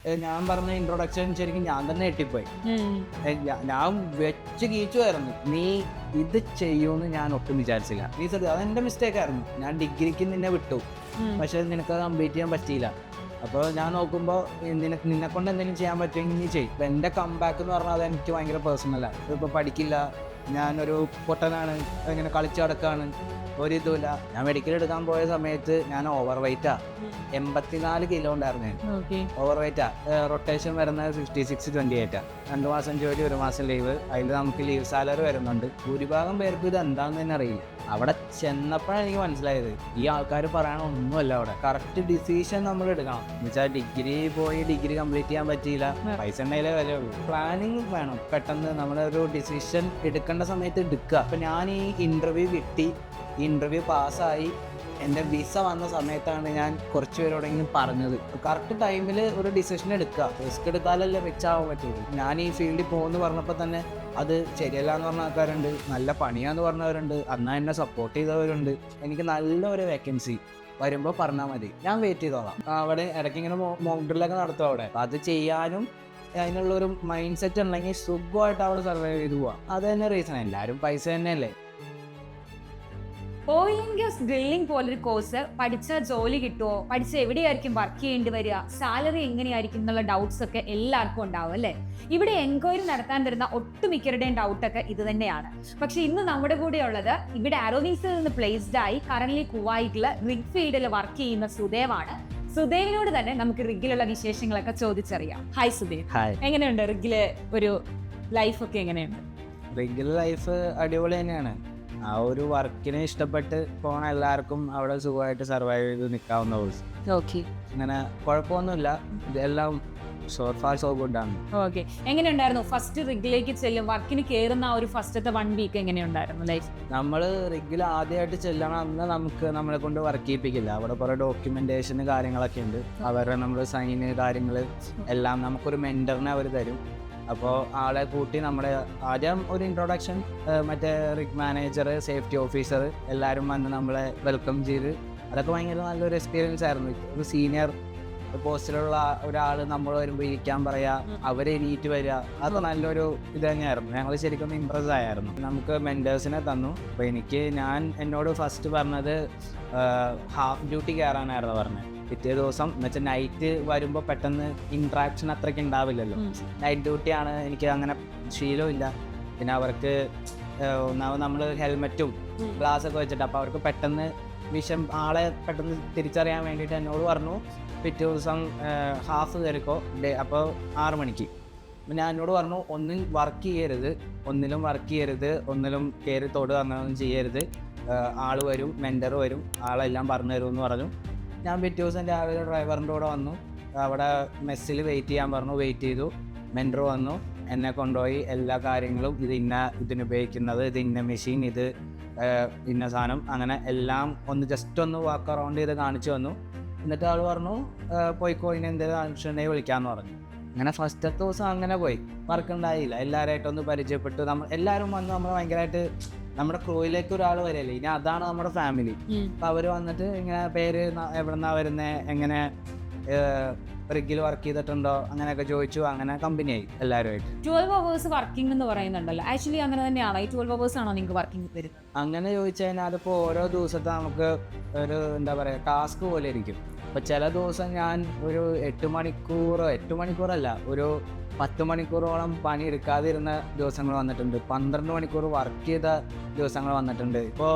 ഞാൻ പറഞ്ഞ ഇൻട്രൊഡക്ഷൻ ശരിക്കും ഞാൻ തന്നെ എട്ടിപ്പോയി. ഞാൻ വെച്ച് കീച്ചുമായിരുന്നു. നീ ഇത് ചെയ്യുമെന്ന് ഞാൻ ഒട്ടും വിചാരിച്ചില്ല. നീ അതെന്റെ മിസ്റ്റേക്ക് ആയിരുന്നു. ഞാൻ ഡിഗ്രിക്ക് നിന്നെ വിട്ടു, പക്ഷെ നിനക്ക് കംപ്ലീറ്റ് ചെയ്യാൻ പറ്റിയില്ല. അപ്പോൾ ഞാൻ നോക്കുമ്പോൾ നിന്നെ കൊണ്ട് എന്തെങ്കിലും ചെയ്യാൻ പറ്റുമെങ്കിൽ നീ ചെയ്യും. ഇപ്പം എൻ്റെ കംബാക്ക് എന്ന് പറഞ്ഞാൽ അത് എനിക്ക് ഭയങ്കര പേഴ്സണലാണ്. ഇപ്പോൾ പഠിക്കില്ല, ഞാനൊരു പൊട്ടനാണ്, ഇങ്ങനെ കളിച്ചു കിടക്കുകയാണ്, ഒരിതുമില്ല. ഞാൻ മെഡിക്കൽ എടുക്കാൻ പോയ സമയത്ത് ഞാൻ ഓവർ വെയ്റ്റാ, 84 കിലോ ഉണ്ടായിരുന്നു. ഓവർ വെയ്റ്റാ. റൊട്ടേഷൻ വരുന്നത് 56-28. 2 മാസം ജോലി, 1 മാസം ലീവ്. അതിൽ നമുക്ക് ലീവ് സാലറി വരുന്നുണ്ട്. ഭൂരിഭാഗം പേർക്ക് ഇത് എന്താണെന്ന് തന്നെ അറിയില്ല. അവിടെ ചെന്നപ്പോഴാണ് എനിക്ക് മനസ്സിലായത് ഈ ആൾക്കാർ പറയണ ഒന്നുമല്ല. അവിടെ കറക്റ്റ് ഡിസിഷൻ നമ്മൾ എടുക്കണം. എന്നുവെച്ചാൽ ഡിഗ്രി പോയി ഡിഗ്രി കംപ്ലീറ്റ് ചെയ്യാൻ പറ്റിയില്ല, പൈസ ഉണ്ടെങ്കിലേ വിലയുള്ളൂ. പ്ലാനിങ് വേണം. പെട്ടെന്ന് നമ്മളൊരു ഡിസിഷൻ എടുക്കേണ്ട സമയത്ത് എടുക്കുക. അപ്പം ഞാൻ ഈ ഇൻ്റർവ്യൂ കിട്ടി, ഇൻ്റർവ്യൂ പാസ്സായി, എൻ്റെ വിസ വന്ന സമയത്താണ് ഞാൻ കുറച്ച് പേരോടെങ്കിലും പറഞ്ഞത് കറക്റ്റ് ടൈമിൽ ഒരു ഡിസിഷൻ എടുക്കുക. റിസ്ക് എടുത്താലല്ലേ റിച്ച് ആവാൻ പറ്റുള്ളൂ. ഞാൻ ഈ ഫീൽഡിൽ പോകുമെന്ന് പറഞ്ഞപ്പോൾ തന്നെ അത് ശരിയല്ല എന്ന് പറഞ്ഞ ആൾക്കാരുണ്ട്, നല്ല പണിയാന്ന് പറഞ്ഞവരുണ്ട്, അന്നാ എന്നെ സപ്പോർട്ട് ചെയ്തവരുണ്ട്. എനിക്ക് നല്ലൊരു വേക്കൻസി വരുമ്പോൾ പറഞ്ഞാൽ മതി, ഞാൻ വെയിറ്റ് ചെയ്തോളാം. അവിടെ ഇടയ്ക്ക് ഇങ്ങനെ മോക്ക് ഡ്രില്ലൊക്കെ നടത്തും അവിടെ. അത് ചെയ്യാനും അതിനുള്ളൊരു മൈൻഡ് സെറ്റ് ഉണ്ടെങ്കിൽ സുഖമായിട്ട് അവിടെ സർവൈവ് ചെയ്ത് പോവാം. അത് തന്നെ റീസൺ. എല്ലാവരും പൈസ തന്നെയല്ലേ. ഓയിൽ ആൻഡ് ഗ്യാസ് ഡ്രില്ലിംഗ് പോലൊരു കോഴ്സ് പഠിച്ചാൽ ജോലി കിട്ടുമോ, പഠിച്ച എവിടെയായിരിക്കും വർക്ക് ചെയ്യേണ്ടി വരിക, സാലറി എങ്ങനെയായിരിക്കും എന്നുള്ള ഡൗട്ട്സ് ഒക്കെ എല്ലാവർക്കും ഉണ്ടാവും അല്ലേ. ഇവിടെ എൻക്വയറി നടത്താൻ വരുന്ന ഒട്ടുമിക്കരുടെയും ഡൗട്ടൊക്കെ ഇത് തന്നെയാണ്. പക്ഷെ ഇന്ന് നമ്മുടെ കൂടെ ഉള്ളത് ഇവിടെ ആരോവിങ്സിൽ നിന്ന് പ്ലേസ്ഡ് ആയി കറന്റ് കുവൈറ്റില് റിഗ് ഫീൽഡിൽ വർക്ക് ചെയ്യുന്ന സുദേവാണ്. സുദേവിനോട് തന്നെ നമുക്ക് റിഗിലുള്ള വിശേഷങ്ങളൊക്കെ ചോദിച്ചറിയാം. ഹായ് സുദേവ്, എങ്ങനെയുണ്ട് റിഗിലെ ഒരു ലൈഫൊക്കെ? എങ്ങനെയുണ്ട് റിഗിൽ ലൈഫ്? അടിപൊളി തന്നെയാണ്. ആ ഒരു വർക്കിനെ ഇഷ്ടപ്പെട്ട് പോണ എല്ലാവർക്കും അവിടെ സുഖമായിട്ട് സർവൈവ് ചെയ്ത് നിൽക്കാവുന്ന കോഴ്സ്. ഓക്കെ, അങ്ങനെ കുഴപ്പമൊന്നുമില്ല. ഇതെല്ലാം സോ ഫാർ സോ ഗുഡ് ആണ്. ഓക്കെ, എങ്ങനെയുണ്ടായിരുന്നു ഫസ്റ്റ് റിഗിലേക്ക് ചെല്ലും വർക്കിന് കയറുന്ന ഒരു ഫസ്റ്റത്തെ 1 വീക്ക് എങ്ങനെയുണ്ടായിരുന്നു ലൈഫ്? നമ്മൾ റിഗിൽ ആദ്യമായിട്ട് ചെല്ലണം അന്ന് നമ്മളെ കൊണ്ട് വർക്ക് ചെയ്യിപ്പിക്കില്ല. അവിടെ കുറേ ഡോക്യുമെന്റേഷന് കാര്യങ്ങളൊക്കെ ഉണ്ട്. അവരുടെ നമ്മൾ സൈന് കാര്യങ്ങൾ എല്ലാം നമുക്കൊരു മെന്ററിനെ അവർ തരും. അപ്പോൾ ആളെ കൂട്ടി നമ്മുടെ ആദ്യം ഒരു ഇൻട്രൊഡക്ഷൻ, മറ്റേ റിഗ് മാനേജർ, സേഫ്റ്റി ഓഫീസർ എല്ലാവരും വന്ന് നമ്മളെ വെൽക്കം ചെയ്ത്, അതൊക്കെ ഭയങ്കര നല്ലൊരു എക്സ്പീരിയൻസ് ആയിരുന്നു. ഒരു സീനിയർ പോസ്റ്റിലുള്ള ഒരാൾ നമ്മൾ വരുമ്പോൾ ഇരിക്കാൻ പറയാ, അവരെ എണീറ്റ് വരിക, അത് നല്ലൊരു ഇത് തന്നെയായിരുന്നു. ഞങ്ങൾ ശരിക്കും ഇമ്പ്രസ് ആയിരുന്നു. നമുക്ക് മെൻറ്റേഴ്സിനെ തന്നു. അപ്പോൾ എന്നോട് ഫസ്റ്റ് പറഞ്ഞത് ഹാഫ് ഡ്യൂട്ടി കയറാനായിരുന്നു പറഞ്ഞത്. പിറ്റേ ദിവസം എന്നുവെച്ചാൽ നൈറ്റ് വരുമ്പോൾ പെട്ടെന്ന് ഇൻട്രാക്ഷൻ അത്രയ്ക്ക് ഉണ്ടാവില്ലല്ലോ. നൈറ്റ് ഡ്യൂട്ടിയാണ്, എനിക്ക് അങ്ങനെ ശീലമില്ല. പിന്നെ അവർക്ക് നമ്മൾ ഹെൽമെറ്റും ഗ്ലാസ്സൊക്കെ വെച്ചിട്ട്, അപ്പോൾ അവർക്ക് പെട്ടെന്ന് ആളെ പെട്ടെന്ന് തിരിച്ചറിയാൻ വേണ്ടിയിട്ട് എന്നോട് പറഞ്ഞു പിറ്റേ ദിവസം ഹാഫ് കയറിക്കോ അപ്പോൾ 6 മണിക്ക്. ഞാൻ എന്നോട് പറഞ്ഞു ഒന്നിലും വർക്ക് ചെയ്യരുത്, ഒന്നിലും കയറി തൊടുക അങ്ങനെയൊന്നും ചെയ്യരുത്. ആൾ വരും, മെൻറ്റർ വരും, ആളെല്ലാം പറഞ്ഞു തരുമെന്ന് പറഞ്ഞു. ഞാൻ പിറ്റേ ദിവസം രാവിലെ ഡ്രൈവറിൻ്റെ കൂടെ വന്നു. അവിടെ മെസ്സിൽ വെയിറ്റ് ചെയ്യാൻ പറഞ്ഞു, വെയിറ്റ് ചെയ്തു. മെൻറ്റർ വന്നു, എന്നെ കൊണ്ടുപോയി എല്ലാ കാര്യങ്ങളും, ഇതിനുപയോഗിക്കുന്നത്, ഇത് ഇന്ന മെഷീൻ, ഇത് ഇന്ന സാധനം, അങ്ങനെ എല്ലാം ജസ്റ്റ് ഒന്ന് വാക്ക് അറൗണ്ട് ചെയ്ത് കാണിച്ചു വന്നു. എന്നിട്ട് ആൾ പറഞ്ഞു പോയിക്കോ, ഇനി എന്തെങ്കിലും ആവശ്യമുണ്ടെങ്കിൽ വിളിക്കാമെന്ന് പറഞ്ഞു. അങ്ങനെ ഫസ്റ്റത്തെ ദിവസം അങ്ങനെ പോയി, വർക്ക് ഉണ്ടായില്ല. എല്ലാവരായിട്ടൊന്ന് പരിചയപ്പെട്ടു. എല്ലാവരും വന്ന് നമ്മൾ ഭയങ്കരമായിട്ട് നമ്മുടെ ക്രൂയിലേക്ക് ഒരാൾ വരില്ലേ, ഇനി അതാണ് നമ്മുടെ ഫാമിലി. അപ്പം അവർ വന്നിട്ട് ഇങ്ങനെ പേര് എവിടെന്നാ വരുന്നത്, എങ്ങനെ റിഗിൽ വർക്ക് ചെയ്തിട്ടുണ്ടോ അങ്ങനെയൊക്കെ ചോദിച്ചു. അങ്ങനെ കമ്പനിയായി എല്ലാവരുമായിട്ട്. 12 hours വർക്കിംഗ് എന്ന് പറയുന്നുണ്ടല്ലോ, ആക്ച്വലി അങ്ങനെ തന്നെയാണോ? ഈ 12 hours ആണോ നിങ്ങൾക്ക് വർക്കിംഗ് വരുന്നത്? അങ്ങനെ ചോദിച്ചു കഴിഞ്ഞാൽ അതിപ്പോൾ ഓരോ ദിവസത്തെ നമുക്ക് ഒരു എന്താ പറയുക ടാസ്ക് പോലെ ഇരിക്കും. അപ്പോൾ ചില ദിവസം ഞാൻ ഒരു 8 മണിക്കൂറല്ല, ഒരു 10 മണിക്കൂറോളം പണി എടുക്കാതിരുന്ന ദിവസങ്ങൾ വന്നിട്ടുണ്ട്. 12 മണിക്കൂർ വർക്ക് ചെയ്ത ദിവസങ്ങൾ വന്നിട്ടുണ്ട്. ഇപ്പോൾ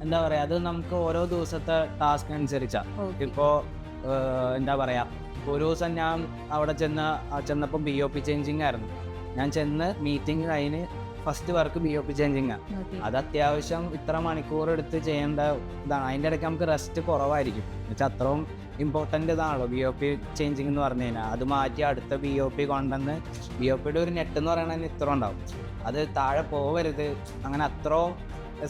എന്താ പറയുക, അത് നമുക്ക് ഓരോ ദിവസത്തെ ടാസ്ക് അനുസരിച്ചാണ്. ഇപ്പോൾ എന്താ പറയുക, ഒരു ദിവസം ഞാൻ അവിടെ ചെന്നപ്പോൾ BOP ചേഞ്ചിങ് ആയിരുന്നു. ഞാൻ ചെന്ന് മീറ്റിംഗ് കഴിഞ്ഞ് ഫസ്റ്റ് വർക്ക് BOP ചേഞ്ചിങ്ങാണ്. അത് അത്യാവശ്യം ഇത്ര മണിക്കൂർ എടുത്ത് ചെയ്യേണ്ട ഇതാണ്. അതിൻ്റെ ഇടയ്ക്ക് നമുക്ക് റെസ്റ്റ് കുറവായിരിക്കും. എന്നുവെച്ചാൽ അത്രയും ഇമ്പോർട്ടൻ്റ് ഇതാണല്ലോ BOP ചേഞ്ചിങ് എന്ന് പറഞ്ഞു കഴിഞ്ഞാൽ. അത് മാറ്റി അടുത്ത BOP കൊണ്ടുവന്ന്, BOPയുടെ ഒരു നെറ്റ് എന്ന് പറയുന്നത് ഇത്ര ഉണ്ടാവും, അത് താഴെ പോവരുത്. അങ്ങനെ അത്രയും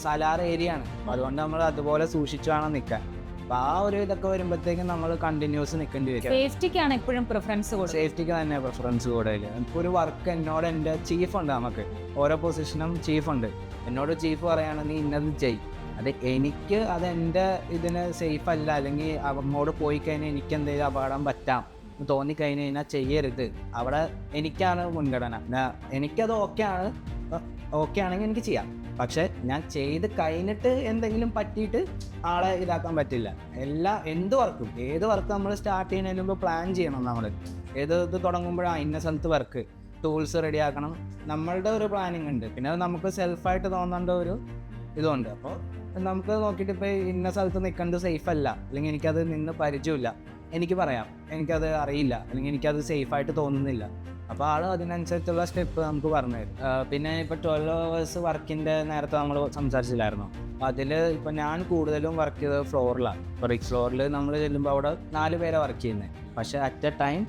സലാർ ഏരിയ ആണ്. അതുകൊണ്ട് നമ്മൾ അതുപോലെ സൂക്ഷിച്ചു വേണം നിൽക്കാൻ. അപ്പോൾ ആ ഒരു ഇതൊക്കെ വരുമ്പോഴത്തേക്കും നമ്മൾ കണ്ടിന്യൂസ് നിൽക്കേണ്ടി വരും. സേഫ്റ്റിക്കാണ് എപ്പോഴും പ്രിഫറൻസ്. സേഫ്റ്റിക്ക് തന്നെ പ്രിഫറൻസ് കൂടുതൽ. ഇപ്പോൾ ഒരു വർക്ക് എന്നോട് എൻ്റെ ചീഫുണ്ട്, നമുക്ക് ഓരോ പൊസിഷനും ചീഫുണ്ട്. എന്നോട് ചീഫ് പറയാണ് നീ ഇന്നത് ചെയ്. അതെൻ്റെ ഇതിന് സേഫ് അല്ല, അല്ലെങ്കിൽ അങ്ങോട്ട് പോയി കഴിഞ്ഞാൽ എനിക്ക് എന്തെങ്കിലും അപകടം പറ്റാം തോന്നിക്കഴിഞ്ഞ് കഴിഞ്ഞാൽ ചെയ്യരുത്. അവിടെ എനിക്കാണ് മുൻഗണന. എനിക്കത് ഓക്കെ ആണെങ്കിൽ എനിക്ക് ചെയ്യാം. പക്ഷെ ഞാൻ ചെയ്ത് കഴിഞ്ഞിട്ട് എന്തെങ്കിലും പറ്റിയിട്ട് ആളെ ഇതാക്കാൻ പറ്റില്ല. ഏത് വർക്കും നമ്മൾ സ്റ്റാർട്ട് ചെയ്യുന്നതിന് മുമ്പ് പ്ലാൻ ചെയ്യണം. നമ്മൾ ഇത് തുടങ്ങുമ്പോഴാണ് ഇന്ന സ്ഥലത്ത് വർക്ക്, ടൂൾസ് റെഡിയാക്കണം, നമ്മളുടെ ഒരു പ്ലാനിങ് ഉണ്ട്. പിന്നെ അത് നമുക്ക് സെൽഫായിട്ട് തോന്നേണ്ട ഒരു ഇതുണ്ട്. അപ്പോൾ നമുക്ക് നോക്കിയിട്ട് ഇപ്പോൾ ഇന്ന സ്ഥലത്ത് നിൽക്കേണ്ടത് സേഫ് അല്ല, അല്ലെങ്കിൽ എനിക്കത് നിന്ന് പരിചയമില്ല, എനിക്ക് പറയാം എനിക്കത് അറിയില്ല, അല്ലെങ്കിൽ എനിക്കത് സേഫായിട്ട് തോന്നുന്നില്ല. അപ്പോൾ ആൾ അതിനനുസരിച്ചുള്ള സ്റ്റെപ്പ് നമുക്ക് പറഞ്ഞു തരും. പിന്നെ ഇപ്പോൾ 12 hours വർക്കിൻ്റെ നേരത്തെ നമ്മൾ സംസാരിച്ചില്ലായിരുന്നു. അപ്പോൾ അതിൽ ഇപ്പോൾ ഞാൻ കൂടുതലും വർക്ക് ചെയ്തത് ഫ്ലോറിലാണ്. ഇപ്പോൾ റിക്സ് ഫ്ലോറിൽ നമ്മൾ ചെല്ലുമ്പോൾ അവിടെ 4 പേരെ വർക്ക് ചെയ്യുന്നത്. പക്ഷേ അറ്റ് എ ടൈം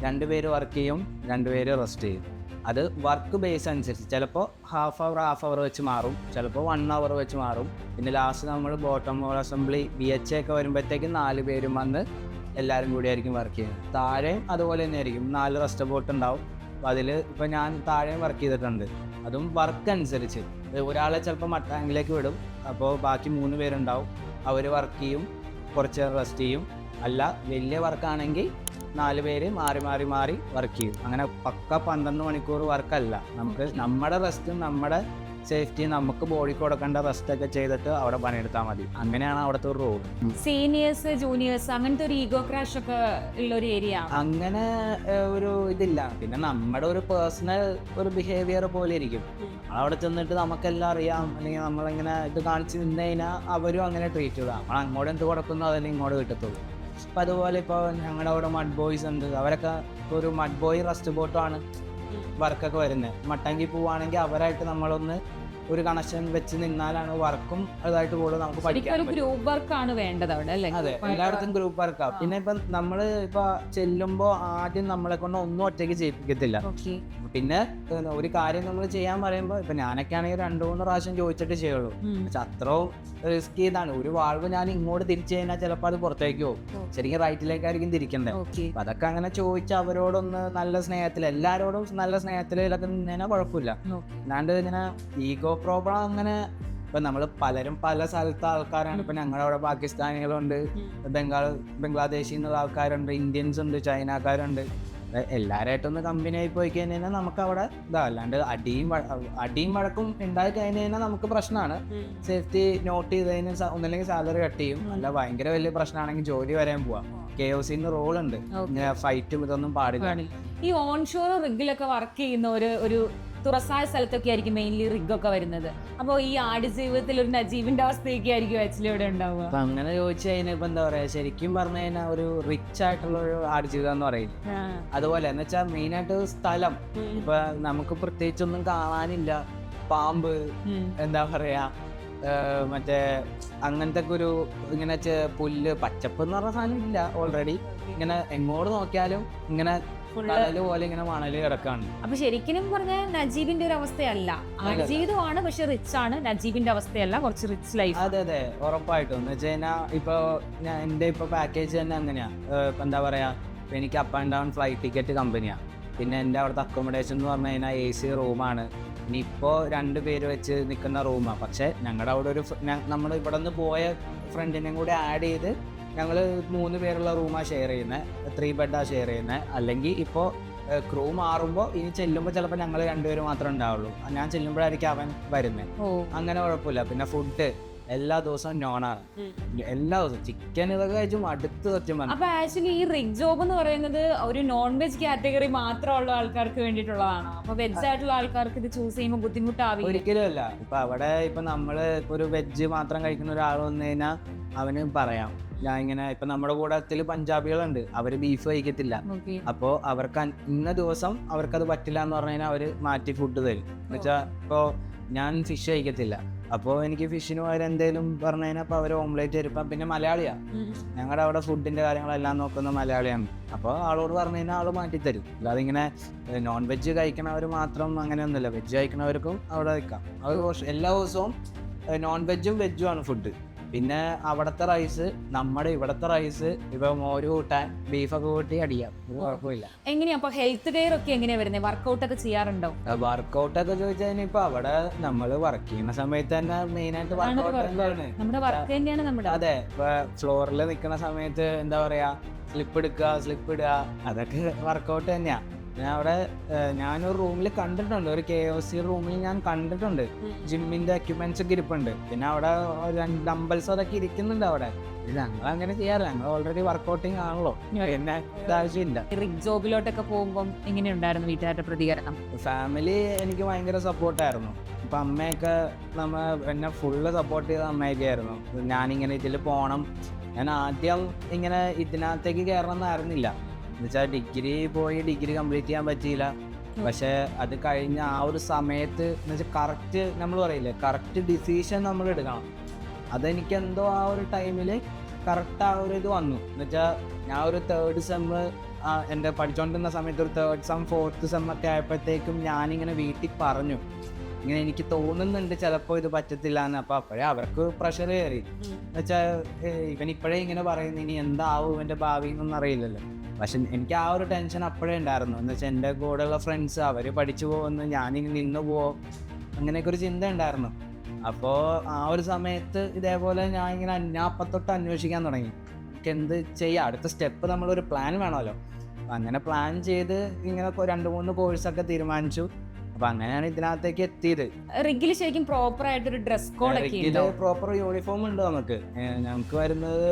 2 പേര് വർക്ക് ചെയ്യും, 2 പേര് റെസ്റ്റ് ചെയ്യും. അത് വർക്ക് ബേസ് അനുസരിച്ച് ചിലപ്പോൾ ഹാഫ് അവർ വെച്ച് മാറും, ചിലപ്പോൾ 1 hour വെച്ച് മാറും. പിന്നെ ലാസ്റ്റ് നമ്മൾ ബോട്ടം ഹോൾ അസംബ്ലി BHA ഒക്കെ വരുമ്പോഴത്തേക്കും 4 പേരും വന്ന് എല്ലാവരും കൂടി ആയിരിക്കും വർക്ക് ചെയ്യുന്നത്. താഴെയും അതുപോലെ തന്നെ ആയിരിക്കും, 4 റെസ്റ്റ് ബോട്ട് ഉണ്ടാവും. അപ്പോൾ അതിൽ ഇപ്പോൾ ഞാൻ താഴെയും വർക്ക് ചെയ്തിട്ടുണ്ട്. അതും വർക്ക് അനുസരിച്ച് ഒരാളെ ചിലപ്പോൾ മട്ടാങ്കിലേക്ക് വിടും, അപ്പോൾ ബാക്കി 3 പേരുണ്ടാവും, അവർ വർക്ക് ചെയ്യും, കുറച്ച് റെസ്റ്റ് ചെയ്യും. അല്ല വലിയ വർക്കാണെങ്കിൽ 4 പേര് മാറി വർക്ക് ചെയ്യും. അങ്ങനെ പക്ക 12 മണിക്കൂർ വർക്കല്ല. നമുക്ക് നമ്മുടെ റെസ്റ്റും നമ്മുടെ സേഫ്റ്റി, നമുക്ക് ബോഡിക്ക് കൊടുക്കേണ്ട റെസ്റ്റൊക്കെ ചെയ്തിട്ട് അവിടെ പണിയെടുത്താൽ മതി. അങ്ങനെയാണ് അവിടുത്തെ ഒരു റോൾ. സീനിയേഴ്സ് ജൂനിയേഴ്സ് അങ്ങനത്തെ ഒരു ഈഗോ ക്രാഷ് ഒക്കെ ഉള്ള ഒരു ഏരിയ അങ്ങനെ ഒരു ഇതില്ല. പിന്നെ നമ്മുടെ ഒരു പേഴ്സണൽ ഒരു ബിഹേവിയർ പോലെ ഇരിക്കും. അവിടെ ചെന്നിട്ട് നമുക്കെല്ലാം അറിയാം, അല്ലെങ്കിൽ നമ്മളിങ്ങനെ ഇത് കാണിച്ച് നിന്ന് കഴിഞ്ഞാൽ അവരും അങ്ങനെ ട്രീറ്റ് ചെയ്താൽ നമ്മൾ അങ്ങോട്ട് എന്ത് കൊടുക്കുന്നു അതല്ലേ ഇങ്ങോട്ട് കിട്ടത്തുള്ളൂ. അപ്പം അതുപോലെ ഇപ്പോൾ ഞങ്ങളുടെ അവിടെ മഡ് ബോയ്സ് ഉണ്ട്. അവരൊക്കെ ഒരു മഡ് ബോയ് റെസ്റ്റ് ബോട്ടാണ് വർക്കൊക്കെ വരുന്നത്. മട്ടാങ്കി പോവുകയാണെങ്കിൽ അവരായിട്ട് നമ്മളൊന്ന് ഒരു കണക്ഷൻ വെച്ച് നിന്നാലാണ് വർക്കും അതായിട്ട് കൂടുതൽ നമുക്ക് പഠിക്കാൻ. ഗ്രൂപ്പ് വർക്കാണ് വേണ്ടത് അവിടെ അല്ലേ? അതെ, എല്ലായിടത്തും ഗ്രൂപ്പ് വർക്കാണ്. പിന്നെ ഇപ്പം നമ്മൾ ഇപ്പോൾ ചെല്ലുമ്പോൾ ആദ്യം നമ്മളെ കൊണ്ട് ഒന്നും ഒറ്റയ്ക്ക് ചെയ്യിപ്പിക്കത്തില്ല. പിന്നെ ഒരു കാര്യം നമ്മൾ ചെയ്യാൻ പറയുമ്പോൾ ഇപ്പം ഞാനൊക്കെ ആണെങ്കിൽ 2-3 പ്രാവശ്യം ചോദിച്ചിട്ട് ചെയ്യുള്ളൂ. പക്ഷെ അത്രയും റിസ്ക് ചെയ്താണ്. ഒരു വാൾവ് ഞാൻ ഇങ്ങോട്ട് തിരിച്ചു കഴിഞ്ഞാൽ ചിലപ്പോൾ അത് പുറത്തേക്ക് പോകും, ശരിക്കും റൈറ്റിലേക്കായിരിക്കും തിരിക്കേണ്ടത്. അപ്പം അതൊക്കെ അങ്ങനെ ചോദിച്ച് അവരോടൊന്ന് നല്ല സ്നേഹത്തിൽ, എല്ലാവരോടും നല്ല സ്നേഹത്തിലൊക്കെ നിന്നതിനാൽ കുഴപ്പമില്ല. അല്ലാണ്ട് ഇങ്ങനെ ഈഗോ പ്രോബ്ലം അങ്ങനെ ഇപ്പം നമ്മൾ പലരും പല സ്ഥലത്തെ ആൾക്കാരാണ്. ഇപ്പം ഞങ്ങളുടെ അവിടെ പാകിസ്ഥാനികളുണ്ട്, ബംഗ്ലാദേശിൽ നിന്നുള്ള ആൾക്കാരുണ്ട്, ഇന്ത്യൻസ് ഉണ്ട്, ചൈനക്കാരുണ്ട്. എല്ലാവരായിട്ടൊന്ന് കമ്പനി ആയി പോയി കഴിഞ്ഞാൽ നമുക്ക് അവിടെ അല്ലാണ്ട് അടിയും വഴക്കും ഉണ്ടായി കഴിഞ്ഞ് കഴിഞ്ഞാൽ നമുക്ക് പ്രശ്നമാണ്. സേഫ്റ്റി നോട്ട് ചെയ്തതിന് ഒന്നില്ലെങ്കിൽ സാലറി കട്ട് ചെയ്യും, അല്ല ഭയങ്കര വലിയ പ്രശ്നമാണെങ്കിൽ ജോലി വരാൻ പോവാം. KOC റോളുണ്ട്, ഫൈറ്റും ഇതൊന്നും പാടില്ല. ഈ ഓൺഷോർ റിഗിലൊക്കെ വർക്ക് ചെയ്യുന്ന ഒരു തുറസായ സ്ഥലത്തൊക്കെ ആയിരിക്കും മെയിൻലി റിഗൊക്കെ വരുന്നത്. അപ്പോൾ ഈ ആടുജീവിതത്തിൽ ഒരു നജീബിന്റെ അവസ്ഥയൊക്കെ ആയിരിക്കും ആക്ച്വലി ഇവിടെ ഉണ്ടാവുക. അപ്പൊ അങ്ങനെ ചോദിച്ചു കഴിഞ്ഞാൽ ഇപ്പൊ എന്താ പറയാ, ശരിക്കും പറഞ്ഞു കഴിഞ്ഞാൽ ഒരു റിച്ച് ആയിട്ടുള്ള ഒരു ആടുജീവിതം എന്ന് പറയും. അതുപോലെ എന്ന് വെച്ചാൽ മെയിൻ ആയിട്ട് സ്ഥലം ഇപ്പൊ നമുക്ക് പ്രത്യേകിച്ചൊന്നും കാണാനില്ല. പാമ്പ്, എന്താ പറയാ, മറ്റേ അങ്ങനത്തെ ഒരു ഇങ്ങനെ പുല്ല്, പച്ചപ്പ് എന്ന് പറഞ്ഞ സാധനം ഇല്ല ഓൾറെഡി. ഇങ്ങനെ എങ്ങോട്ട് നോക്കിയാലും ഇങ്ങനെ പോലെ ഇങ്ങനെ മണല് കിടക്കാണ്. അപ്പൊ ശരിക്കും പറഞ്ഞാൽ നജീബിന്റെ ഒരു അവസ്ഥയല്ല, ആടുജീവിതമാണ് പക്ഷെ റിച്ച് ആണ്. നജീബിന്റെ അവസ്ഥയല്ല, കുറച്ച് റിച്ച് ലൈഫ്. അതെ ഉറപ്പായിട്ടും. എന്ന് വെച്ച് കഴിഞ്ഞാൽ ഇപ്പൊ എന്റെ ഇപ്പൊ പാക്കേജ് തന്നെ അങ്ങനെയാ. എന്താ പറയാ, എനിക്ക് up and down flight ticket കമ്പനിയാണ്. പിന്നെ എൻ്റെ അവിടുത്തെ അക്കോമഡേഷൻ എന്ന് പറഞ്ഞു കഴിഞ്ഞാൽ AC റൂമാണ്. ഇനിയിപ്പോൾ 2 പേര് വെച്ച് നിൽക്കുന്ന റൂമാണ്. പക്ഷേ ഞങ്ങളുടെ അവിടെ ഒരു നമ്മൾ ഇവിടെ നിന്ന് പോയ ഫ്രണ്ടിനെയും കൂടി ആഡ് ചെയ്ത് ഞങ്ങൾ 3 പേരുള്ള റൂമാണ് ഷെയർ ചെയ്യുന്നത്, 3 ബെഡാണ് ഷെയർ ചെയ്യുന്നത്. അല്ലെങ്കിൽ ഇപ്പോൾ ക്രൂ മാറുമ്പോൾ ഇനി ചെല്ലുമ്പോൾ ചിലപ്പോൾ ഞങ്ങൾ 2 പേര് മാത്രമേ ഉണ്ടാവുള്ളൂ. ഞാൻ ചെല്ലുമ്പോഴായിരിക്കും അവൻ വരുന്നത്. അങ്ങനെ കുഴപ്പമില്ല. പിന്നെ ഫുഡ് എല്ലാ ദിവസവും നോണാണ്, എല്ലാ ദിവസവും ചിക്കൻ ഇതൊക്കെ കഴിച്ചും അടുത്ത് സത്യം പറഞ്ഞു. അപ്പൊ ആക്ച്വലി ഈ റിഗ് ജോബ് എന്ന് പറയുന്നത് ഒരു നോൺ വെജ് കാറ്റഗറി മാത്രമുള്ള ആൾക്കാർക്ക് വേണ്ടിയിട്ടുള്ളതാണോ? അപ്പൊ വെജ് ആയിട്ടുള്ള ആൾക്കാർക്ക് ഇത് ചൂസ് ചെയ്യുമ്പോൾ ബുദ്ധിമുട്ടാവില്ല? ഒരിക്കലും അല്ല. ഇപ്പൊ അവിടെ ഇപ്പൊ നമ്മള് ഒരു വെജ് മാത്രം കഴിക്കുന്ന ഒരാൾ വന്നു കഴിഞ്ഞാൽ അവന് പറയാം, ഞാൻ ഇങ്ങനെ ഇപ്പൊ നമ്മുടെ കൂട്ടത്തിൽ പഞ്ചാബികളുണ്ട്, അവര് ബീഫ് കഴിക്കത്തില്ല. അപ്പോ അവർക്ക് ഇന്ന ദിവസം അവർക്കത് പറ്റില്ല എന്ന് പറഞ്ഞു കഴിഞ്ഞാൽ അവര് മാറ്റി ഫുഡ് തരും. എന്നുവെച്ചാൽ ഇപ്പോ ഞാൻ ഫിഷ് കഴിക്കത്തില്ല, അപ്പോൾ എനിക്ക് ഫിഷിന് പകരം എന്തെങ്കിലും പറഞ്ഞു കഴിഞ്ഞാൽ അപ്പോൾ അവർ ഓംലേറ്റ് തരും. പിന്നെ മലയാളിയാണ്, ഞങ്ങളുടെ അവിടെ ഫുഡിൻ്റെ കാര്യങ്ങളെല്ലാം നോക്കുന്ന മലയാളിയാണ്. അപ്പോൾ ആളോട് പറഞ്ഞു കഴിഞ്ഞാൽ ആൾ മാറ്റിത്തരും. അല്ലാതെ ഇങ്ങനെ നോൺ വെജ് കഴിക്കണവർ മാത്രം അങ്ങനെയൊന്നുമില്ല, വെജ് കഴിക്കണവർക്കും അവിടെ നിൽക്കാം. അത് എല്ലാ ദിവസവും നോൺ വെജും വെജും ആണ് ഫുഡ്. പിന്നെ അവിടുത്തെ റൈസ് നമ്മുടെ ഇവിടുത്തെ റൈസ് ഇപ്പൊ മോര് കൂട്ടാൻ ബീഫൊക്കെ കൂട്ടി അടിയാം, ഒരു കുഴപ്പമില്ല. എങ്ങനെയാ അപ്പൊ ഹെൽത്ത് കെയർ ഒക്കെ എങ്ങനെയാ വരുന്നത്? വർക്കൗട്ട് ഒക്കെ ചെയ്യാറുണ്ടോ? വർക്കൗട്ടൊക്കെ ചോദിച്ചാൽ ഇപ്പൊ അവിടെ നമ്മൾ വർക്ക് ചെയ്യുന്ന സമയത്ത് തന്നെ മെയിൻ ആയിട്ട് വർക്കൗട്ട് തന്നെയാണ്. നമ്മുടെ വർക്ക് തന്നെയാണ് നമ്മുടെ. അതെ, ഇപ്പൊ ഫ്ലോറിൽ നിൽക്കുന്ന സമയത്ത് എന്താ പറയാ, സ്ലിപ്പ് എടുക്കുക, സ്ലിപ്പ് ഇടുക, അതൊക്കെ വർക്കൗട്ട് തന്നെയാ. ഞാൻ അവിടെ ഞാനൊരു റൂമിൽ കണ്ടിട്ടുണ്ട്, ഒരു KOC റൂമിൽ ഞാൻ കണ്ടിട്ടുണ്ട് ജിമ്മിന്റെ എക്യുപ്മെന്റ്സ് ഒക്കെ ഇരിപ്പുണ്ട്. പിന്നെ അവിടെ ഡംബൽസ് അതൊക്കെ ഇരിക്കുന്നുണ്ട് അവിടെ. ഞങ്ങൾ അങ്ങനെ ചെയ്യാറില്ല, ഞങ്ങൾ ഓൾറെഡി വർക്കൗട്ടിങ് ആണല്ലോ, പിന്നെ ഇതാവശ്യമില്ല. റിഗ് ജോബിലോട്ടൊക്കെ പോകുമ്പോൾ എങ്ങനെയുണ്ടായിരുന്നു വീട്ടുകാരുടെ പ്രതികരണം? ഫാമിലി എനിക്ക് ഭയങ്കര സപ്പോർട്ടായിരുന്നു. ഇപ്പം അമ്മയൊക്കെ എന്നെ ഫുള്ള് സപ്പോർട്ട് ചെയ്ത അമ്മയൊക്കെ ആയിരുന്നു. ഞാനിങ്ങനെ ഇതിൽ പോകണം, ഞാൻ ആദ്യം ഇങ്ങനെ ഇതിനകത്തേക്ക് കയറണം എന്നായിരുന്നില്ല. എന്നുവെച്ചാൽ ഡിഗ്രി കംപ്ലീറ്റ് ചെയ്യാൻ പറ്റിയില്ല. പക്ഷെ അത് കഴിഞ്ഞ ആ ഒരു സമയത്ത് എന്നുവെച്ചാൽ കറക്റ്റ് നമ്മൾ പറയില്ലേ, കറക്റ്റ് ഡിസിഷൻ നമ്മൾ എടുക്കണം. അതെനിക്ക് എന്തോ ആ ഒരു ടൈമിൽ കറക്റ്റ് ആ ഒരു ഇത് വന്നു. എന്നുവെച്ചാൽ ഞാൻ ഒരു 3rd സെം എൻ്റെ പഠിച്ചുകൊണ്ടിരുന്ന സമയത്ത് ഒരു 3rd സെം 4th സെം ഒക്കെ ആയപ്പോഴത്തേക്കും ഞാനിങ്ങനെ വീട്ടിൽ പറഞ്ഞു, ഇങ്ങനെ എനിക്ക് തോന്നുന്നുണ്ട് ചിലപ്പോൾ ഇത് പറ്റത്തില്ല എന്ന്. അപ്പോൾ അപ്പോഴേ അവർക്ക് പ്രഷർ കയറി. എന്നുവെച്ചാൽ ഇവൻ ഇപ്പോഴേ ഇങ്ങനെ പറയുന്നു, ഇനി എന്താവും ഇവൻ്റെ ഭാവി എന്നൊന്നും അറിയില്ലല്ലോ. പക്ഷെ എനിക്ക് ആ ഒരു ടെൻഷൻ അപ്പോഴേ ഉണ്ടായിരുന്നു. എന്ന് വെച്ചാൽ എൻ്റെ കൂടെയുള്ള ഫ്രണ്ട്സ് അവർ പഠിച്ചു പോകുമെന്ന്, ഞാനിനി നിന്ന് പോവോ, അങ്ങനെയൊക്കെ ഒരു ചിന്ത ഉണ്ടായിരുന്നു. അപ്പോൾ ആ ഒരു സമയത്ത് ഇതേപോലെ ഞാൻ അപ്പം തൊട്ട് അന്വേഷിക്കാൻ തുടങ്ങി, എനിക്ക് എന്ത് ചെയ്യാം, അടുത്ത സ്റ്റെപ്പ് നമ്മളൊരു പ്ലാൻ വേണമല്ലോ. അങ്ങനെ പ്ലാൻ ചെയ്ത് ഇങ്ങനെ 2-3 കോഴ്സൊക്കെ തീരുമാനിച്ചു. അപ്പൊ അങ്ങനെയാണ് ഇതിനകത്തേക്ക് എത്തിയത്. റിഗിൽ ശരിക്കും പ്രോപ്പർ ആയിട്ടൊരു ഡ്രസ് കോഡ് ഒക്കെ ഉണ്ടോ? പ്രോപ്പർ യൂണിഫോം ഉണ്ട് നമുക്ക് വരുന്നത്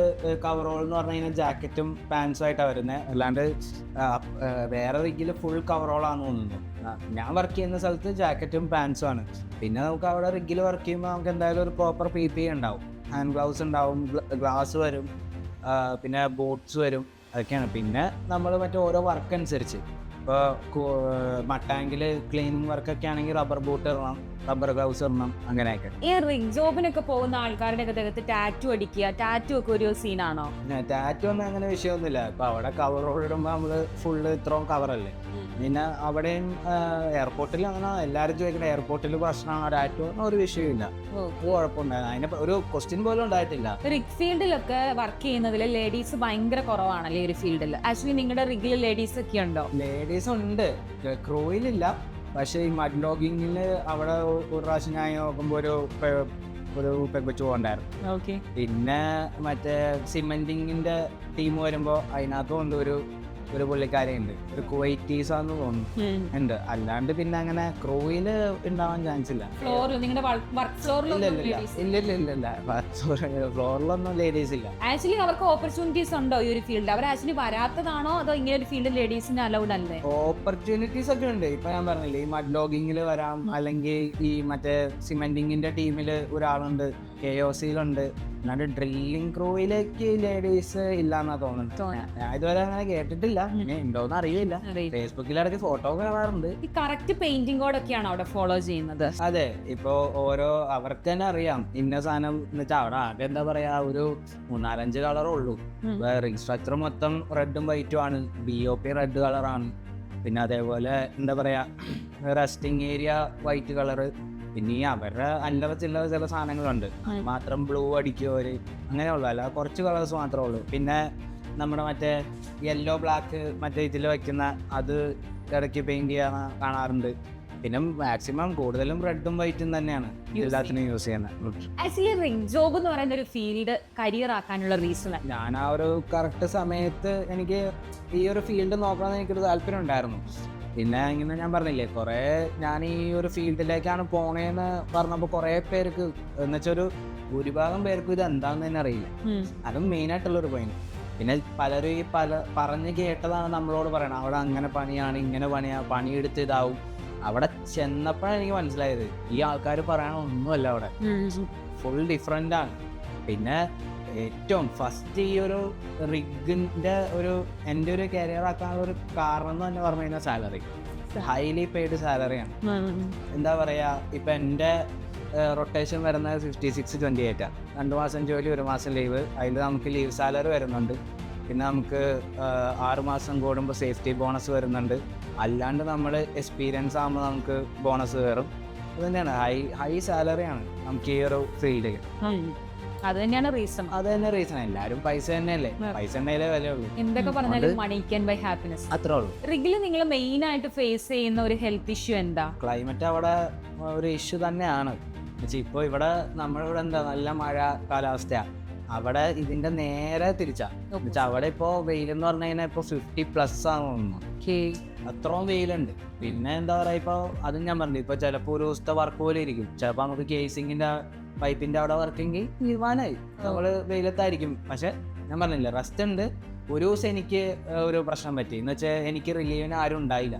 കവറോൾ എന്ന് പറഞ്ഞു കഴിഞ്ഞാൽ ജാക്കറ്റും പാൻസും ആയിട്ടാണ് വരുന്നത്. അല്ലാണ്ട് വേറെ റിഗിൽ ഫുൾ കവറോളാന്ന് തോന്നുന്നു. ഞാൻ വർക്ക് ചെയ്യുന്ന സ്ഥലത്ത് ജാക്കറ്റും പാൻസും ആണ്. പിന്നെ നമുക്ക് അവിടെ റിഗിൽ വർക്ക് ചെയ്യുമ്പോൾ നമുക്ക് എന്തായാലും ഒരു പ്രോപ്പർ PPE ഉണ്ടാവും, ഹാൻഡ് ഗ്ലൗസ് ഉണ്ടാവും, ഗ്ലാസ് വരും, പിന്നെ ബോട്ട്സ് വരും, അതൊക്കെയാണ്. പിന്നെ നമ്മൾ മറ്റേ ഓരോ വർക്ക് അനുസരിച്ച്, ഇപ്പോൾ മട്ടാങ്കിൽ ക്ലീനിങ് വർക്കൊക്കെ ആണെങ്കിൽ റബ്ബർ ബൂട്ട് ഇടണം, റബ്ബർ ഗ്ലൗസ് ഇടണം, അങ്ങനെയൊക്കെ. ഈ റിഗ് ജോബിനൊക്കെ പോകുന്ന ആൾക്കാരുടെ ദേഹത്ത് ടാറ്റു അടിക്കുക, ടാറ്റു ഒക്കെ ഒരു സീനാണോ? ടാറ്റു ഒന്നും അങ്ങനെ വിഷയമൊന്നുമില്ല. ഇപ്പൊ അവിടെ കവറോൾ ഇടുമ്പോൾ നമ്മള് ഫുള്ള് ഇത്രയും കവറല്ലേ. പിന്നെ അവിടെയും എയർപോർട്ടിൽ അങ്ങനെ എല്ലാവരും ചോദിക്കുന്നത്, എയർപോർട്ടിൽ പ്രശ്നമാണോ ടാറ്റു? ഒരു വിഷയമില്ല, കുഴപ്പമുണ്ടായിരുന്നു. അതിന് ഒരു ക്വസ്റ്റ്യൻ പോലും ഉണ്ടായിട്ടില്ല. റിഗ് ഫീൽഡിലൊക്കെ വർക്ക് ചെയ്യുന്നതിൽ ലേഡീസ് ഭയങ്കര കുറവാണല്ലേ ഈ ഒരു ഫീൽഡിൽ? ആക്ച്വലി നിങ്ങളുടെ റിഗിൽ ലേഡീസ് ഒക്കെ ഉണ്ടോ? ലേഡീസ് ഉണ്ട്, ക്രൂയിലില്ല. പക്ഷേ ഈ മഡ് ലോഗിങ്ങിൽ അവിടെ ഒരു പ്രാവശ്യം ഞാൻ നോക്കുമ്പോൾ ഒരു പെൺകൊച്ചു പോകണ്ടായിരുന്നു. പിന്നെ മറ്റേ സിമെന്റിങ്ങിന്റെ ടീം വരുമ്പോൾ അതിനകത്തും ഉണ്ട് ഒരു പുള്ളിക്കാരുണ്ട്, ഒരു കുവൈറ്റീസാന്ന് തോന്നുന്നു ഉണ്ട്. അല്ലാണ്ട് പിന്നെ അങ്ങനെ ക്രൂയില് ഉണ്ടാവാൻ ചാൻസ് ഇല്ല. ഫ്ലോറിലൊന്നും ലേഡീസ് ഇല്ല. ആക്ച്വലി അവർക്ക് ഓപ്പർച്യൂണിറ്റീസ് ഉണ്ടോ ഈ ഒരു ഫീൽഡ്? അവർ ആക്ച്വലി വരാത്തതാണോ അതോ ഇങ്ങനെ ഒരു ഫീൽഡ് ലേഡീസിന് അലൗഡ് അല്ലേ? ഓപ്പർച്യൂണിറ്റീസ് ഒക്കെ ഉണ്ട്. ഇപ്പൊ ഞാൻ പറഞ്ഞില്ലേ, ഈ മഡ് ലോഗിങ്ങിൽ വരാം, അല്ലെങ്കിൽ ഈ മറ്റേ സിമെന്റിങ്ങിന്റെ ടീമില് ഒരാളുണ്ട്, KOCയിലുണ്ട്. അല്ലാണ്ട് ഡ്രില്ലിംഗ് ക്രൂയിലേക്ക് ലേഡീസ് ഇല്ലാന്നാ തോന്നുന്നത്. ഞാൻ ഇതുവരെ അങ്ങനെ കേട്ടിട്ടില്ല, ഉണ്ടോന്ന് അറിയില്ല. ഫേസ്ബുക്കിലിടയ്ക്ക് ഫോട്ടോ കാണാറുണ്ട്. ഈ കറക്റ്റ് പെയിന്റിംഗ് കോഡ് ഒക്കെയാണ് അവിടെ ഫോളോ ചെയ്യുന്നത്? അതെ, ഇപ്പൊ അവർക്ക് തന്നെ അറിയാം ഇന്ന സാധനം എന്ന് വെച്ചാൽ അവിടെ ആകെ എന്താ പറയാ ഒരു 3-4-5 കളറേ ഉള്ളൂ. റിംഗ് സ്ട്രക്ചർ മൊത്തം റെഡും വൈറ്റും ആണ്, BOP റെഡ് കളറാണ്. പിന്നെ അതേപോലെ എന്താ പറയാ റെസ്റ്റിംഗ് ഏരിയ വൈറ്റ് കളറ്. പിന്നെ ഈ അവരുടെ അല്ലറ ചില്ലറ ചില സാധനങ്ങളുണ്ട്, മാത്രം ബ്ലൂ അടിക്കുവര്, അങ്ങനെയുള്ളൂ. അല്ല കുറച്ച് കളേഴ്സ് മാത്രമേ ഉള്ളൂ. പിന്നെ നമ്മുടെ മറ്റേ യെല്ലോ ബ്ലാക്ക് മറ്റേ ഇതിൽ വയ്ക്കുന്ന അത് ഇടയ്ക്ക് പെയിന്റ് ചെയ്യാൻ കാണാറുണ്ട്. പിന്നെ മാക്സിമം കൂടുതലും റെഡും വൈറ്റും തന്നെയാണ് എല്ലാത്തിനും യൂസ് ചെയ്യുന്നത്. ആക്ച്വലി റിംഗ് ജോബ് എന്ന് പറയുന്ന ഒരു ഫീൽഡ് കരിയർ ആക്കാനുള്ള റീസൺ, ഞാൻ ആ ഒരു കറക്റ്റ് സമയത്ത് എനിക്ക് ഈ ഒരു ഫീൽഡ് നോക്കണമെന്ന് എനിക്കൊരു താല്പര്യം ഉണ്ടായിരുന്നു. പിന്നെ ഇങ്ങനെ ഞാൻ പറഞ്ഞില്ലേ, കുറേ ഞാൻ ഈ ഒരു ഫീൽഡിലേക്കാണ് പോണേന്ന് പറഞ്ഞപ്പോൾ കുറേ പേർക്ക് എന്നുവെച്ചാൽ ഭൂരിഭാഗം പേർക്കും ഇത് എന്താണെന്ന് തന്നെ അറിയില്ല. അതും മെയിനായിട്ടുള്ളൊരു പോയിന്റ്. പിന്നെ പലരും ഈ പറഞ്ഞ് കേട്ടതാണ് നമ്മളോട് പറയണം, അവിടെ അങ്ങനെ പണിയാണ്, ഇങ്ങനെ പണിയെടുത്ത് ഇതാവും. അവിടെ ചെന്നപ്പോഴാണ് എനിക്ക് മനസ്സിലായത് ഈ ആൾക്കാർ പറയണ ഒന്നുമല്ല, അവിടെ ഫുൾ ഡിഫറെൻ്റ് ആണ്. പിന്നെ ഏറ്റവും ഫസ്റ്റ് ഈ ഒരു റിഗിന്റെ എൻ്റെ ഒരു കരിയർ ആക്കാനുള്ള ഒരു കാരണം എന്ന് തന്നെ പറഞ്ഞു കഴിഞ്ഞാൽ സാലറി, ഹൈലി പെയ്ഡ് സാലറിയാണ്. എന്താ പറയാ, ഇപ്പൊ എൻ്റെ റൊട്ടേഷൻ വരുന്നത് 56-28 2 മാസം ജോലി 1 മാസം ലീവ്. അതിൽ നമുക്ക് ലീവ് സാലറി വരുന്നുണ്ട്. പിന്നെ നമുക്ക് 6 മാസം കൂടുമ്പോൾ സേഫ്റ്റി ബോണസ് വരുന്നുണ്ട്. അല്ലാണ്ട് നമ്മൾ എക്സ്പീരിയൻസ് ആകുമ്പോൾ നമുക്ക് ബോണസ് കയറും. അത് തന്നെയാണ് ഹൈ സാലറിയാണ് നമുക്ക് ഈ ഒരു ഫീൽഡിൽ. അത് തന്നെയാണ് റീസൺ. അത് തന്നെ റീസൺ. എല്ലാവരും പൈസ തന്നെയല്ലേ, പൈസ ഉണ്ടെങ്കിലേ വിലയുള്ളൂ. എന്തൊക്കെ പറഞ്ഞാലും മണി ക്യാൻ ബൈ ഹാപ്പിനെസ്, അത്രേ ഉള്ളൂ. റിഗില് നിങ്ങൾ മെയിൻ ആയിട്ട് ഫേസ് ചെയ്യുന്ന ഒരു ഹെൽത്ത് ഇഷ്യൂ എന്താ? ക്ലൈമറ്റ് അവിടെ ഒരു ഇഷ്യൂ തന്നെയാണ്. ഇപ്പോൾ ഇവിടെ നമ്മളിവിടെ എന്താ നല്ല മഴ കാലാവസ്ഥയാണ്. അവിടെ ഇതിന്റെ നേരെ തിരിച്ചാ. അവിടെ ഇപ്പോ വെയിലെന്ന് പറഞ്ഞു കഴിഞ്ഞാൽ ഇപ്പൊ 50+ ആണ് തോന്നുന്നു. അത്രയും വെയിലുണ്ട്. പിന്നെ എന്താ പറയാ, ഇപ്പൊ അതും ഞാൻ പറഞ്ഞു, ഇപ്പൊ ചിലപ്പോ ഒരു ദിവസത്തെ വർക്ക് പോലെ ഇരിക്കും. ചിലപ്പോ നമുക്ക് കേസിങ്ങിന്റെ പൈപ്പിന്റെ അവിടെ വർക്കെങ്കിൽ തീരുമാനമായി നമ്മള് വെയിലത്തായിരിക്കും. പക്ഷെ ഞാൻ പറഞ്ഞില്ല, റെസ്റ്റ് ഉണ്ട്. ഒരു ദിവസം എനിക്ക് ഒരു പ്രശ്നം പറ്റി എന്ന് വെച്ചാൽ എനിക്ക് റിലീവിന് ആരും ഉണ്ടായില്ല.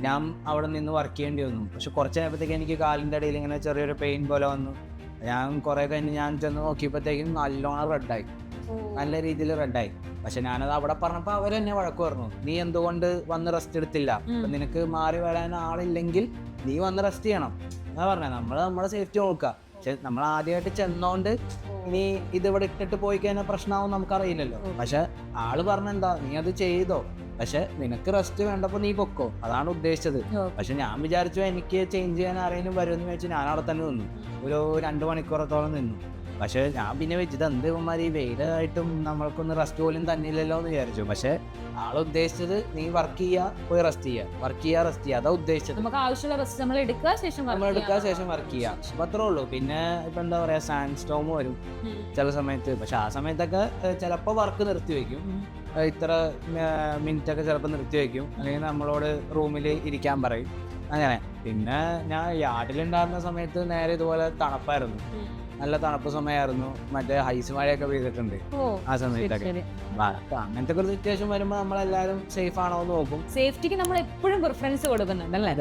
ഞാൻ അവിടെ നിന്ന് വർക്ക് ചെയ്യേണ്ടി വന്നു. പക്ഷെ കുറച്ച് നേരത്തേക്ക് എനിക്ക് കാലിന്റെ ഇടയിൽ ഇങ്ങനെ ചെറിയൊരു പെയിൻ പോലെ വന്നു. ഞാൻ കുറെ കഴിഞ്ഞ് ഞാൻ ചെന്ന് നോക്കിയപ്പോഴത്തേക്കും നല്ലോണം റെഡായി, നല്ല രീതിയിൽ റെഡായി. പക്ഷെ ഞാനത് അവിടെ പറഞ്ഞപ്പോൾ അവർ എന്നെ വഴക്ക് പറഞ്ഞു, നീ എന്തുകൊണ്ട് വന്ന് റെസ്റ്റ് എടുത്തില്ല? നിനക്ക് മാറി വരാൻ ആളില്ലെങ്കിൽ നീ വന്ന് റെസ്റ്റ് ചെയ്യണം എന്നാ പറഞ്ഞത്. നമ്മുടെ സേഫ്റ്റി നോക്കുക. പക്ഷെ നമ്മൾ ആദ്യമായിട്ട് ചെന്നോണ്ട് ഇനി ഇതിവിടെ ഇട്ടിട്ട് പോയി കഴിഞ്ഞാൽ പ്രശ്നമാവും നമുക്കറിയില്ലല്ലോ. പക്ഷെ ആള് പറഞ്ഞെന്താ, നീ അത് ചെയ്തോ, പക്ഷെ നിനക്ക് റെസ്റ്റ് വേണ്ടപ്പോൾ നീ പൊക്കോ, അതാണ് ഉദ്ദേശിച്ചത്. പക്ഷെ ഞാൻ വിചാരിച്ചു എനിക്ക് ചേഞ്ച് ചെയ്യാൻ ആരെങ്കിലും വരുമെന്ന് വെച്ച് ഞാൻ അവിടെ തന്നെ നിന്നു. ഒരു 2 മണിക്കൂറത്തോളം നിന്നു. പക്ഷെ ഞാൻ പിന്നെ വെച്ചത് എന്ത് ഇവന്മാര് ഈ വെയിലായിട്ടും നമ്മൾക്കൊന്ന് റെസ്റ്റ് പോലും തന്നില്ലല്ലോ എന്ന് വിചാരിച്ചു. പക്ഷെ ആൾ ഉദ്ദേശിച്ചത് നീ വർക്ക് ചെയ്യുക, പോയി റെസ്റ്റ് ചെയ്യുക, വർക്ക് ചെയ്യുക, റെസ്റ്റ് ചെയ്യുക, അതാ ഉദ്ദേശിച്ചത്. നമുക്ക് ആവശ്യമുള്ള റെസ്റ്റ് നമ്മൾ എടുക്കുക, ശേഷം വർക്ക് ചെയ്യുക. അപ്പൊ അത്രേ ഉള്ളൂ. പിന്നെ ഇപ്പൊ എന്താ പറയാ, സാൻഡ് സ്റ്റോം വരും ചില സമയത്ത്. പക്ഷെ ആ സമയത്തൊക്കെ ചിലപ്പോൾ വർക്ക് നിർത്തി വെക്കും, ഇത്ര മിനിറ്റ് ഒക്കെ ചിലപ്പോൾ നിർത്തി വെക്കും. അല്ലെങ്കിൽ നമ്മളോട് റൂമിൽ ഇരിക്കാൻ പറയും, അങ്ങനെ. പിന്നെ ഞാൻ യാർഡിലുണ്ടായിരുന്ന സമയത്ത് നേരെ ഇതുപോലെ തണുപ്പായിരുന്നു, നല്ല തണുപ്പ് സമയമായിരുന്നു. മറ്റേ ഹൈസ് മഴയൊക്കെ പെയ്തിട്ടുണ്ട് ആ സമയത്തൊക്കെ. അങ്ങനത്തെ ഒരു സിറ്റുവേഷൻ വരുമ്പോൾ നമ്മളെല്ലാരും സേഫ് ആണോ എന്ന് നോക്കും. സേഫ്റ്റിക്ക് നമ്മൾ എപ്പോഴും പ്രിഫറൻസ് കൊടുക്കുന്നുണ്ടല്ലേ?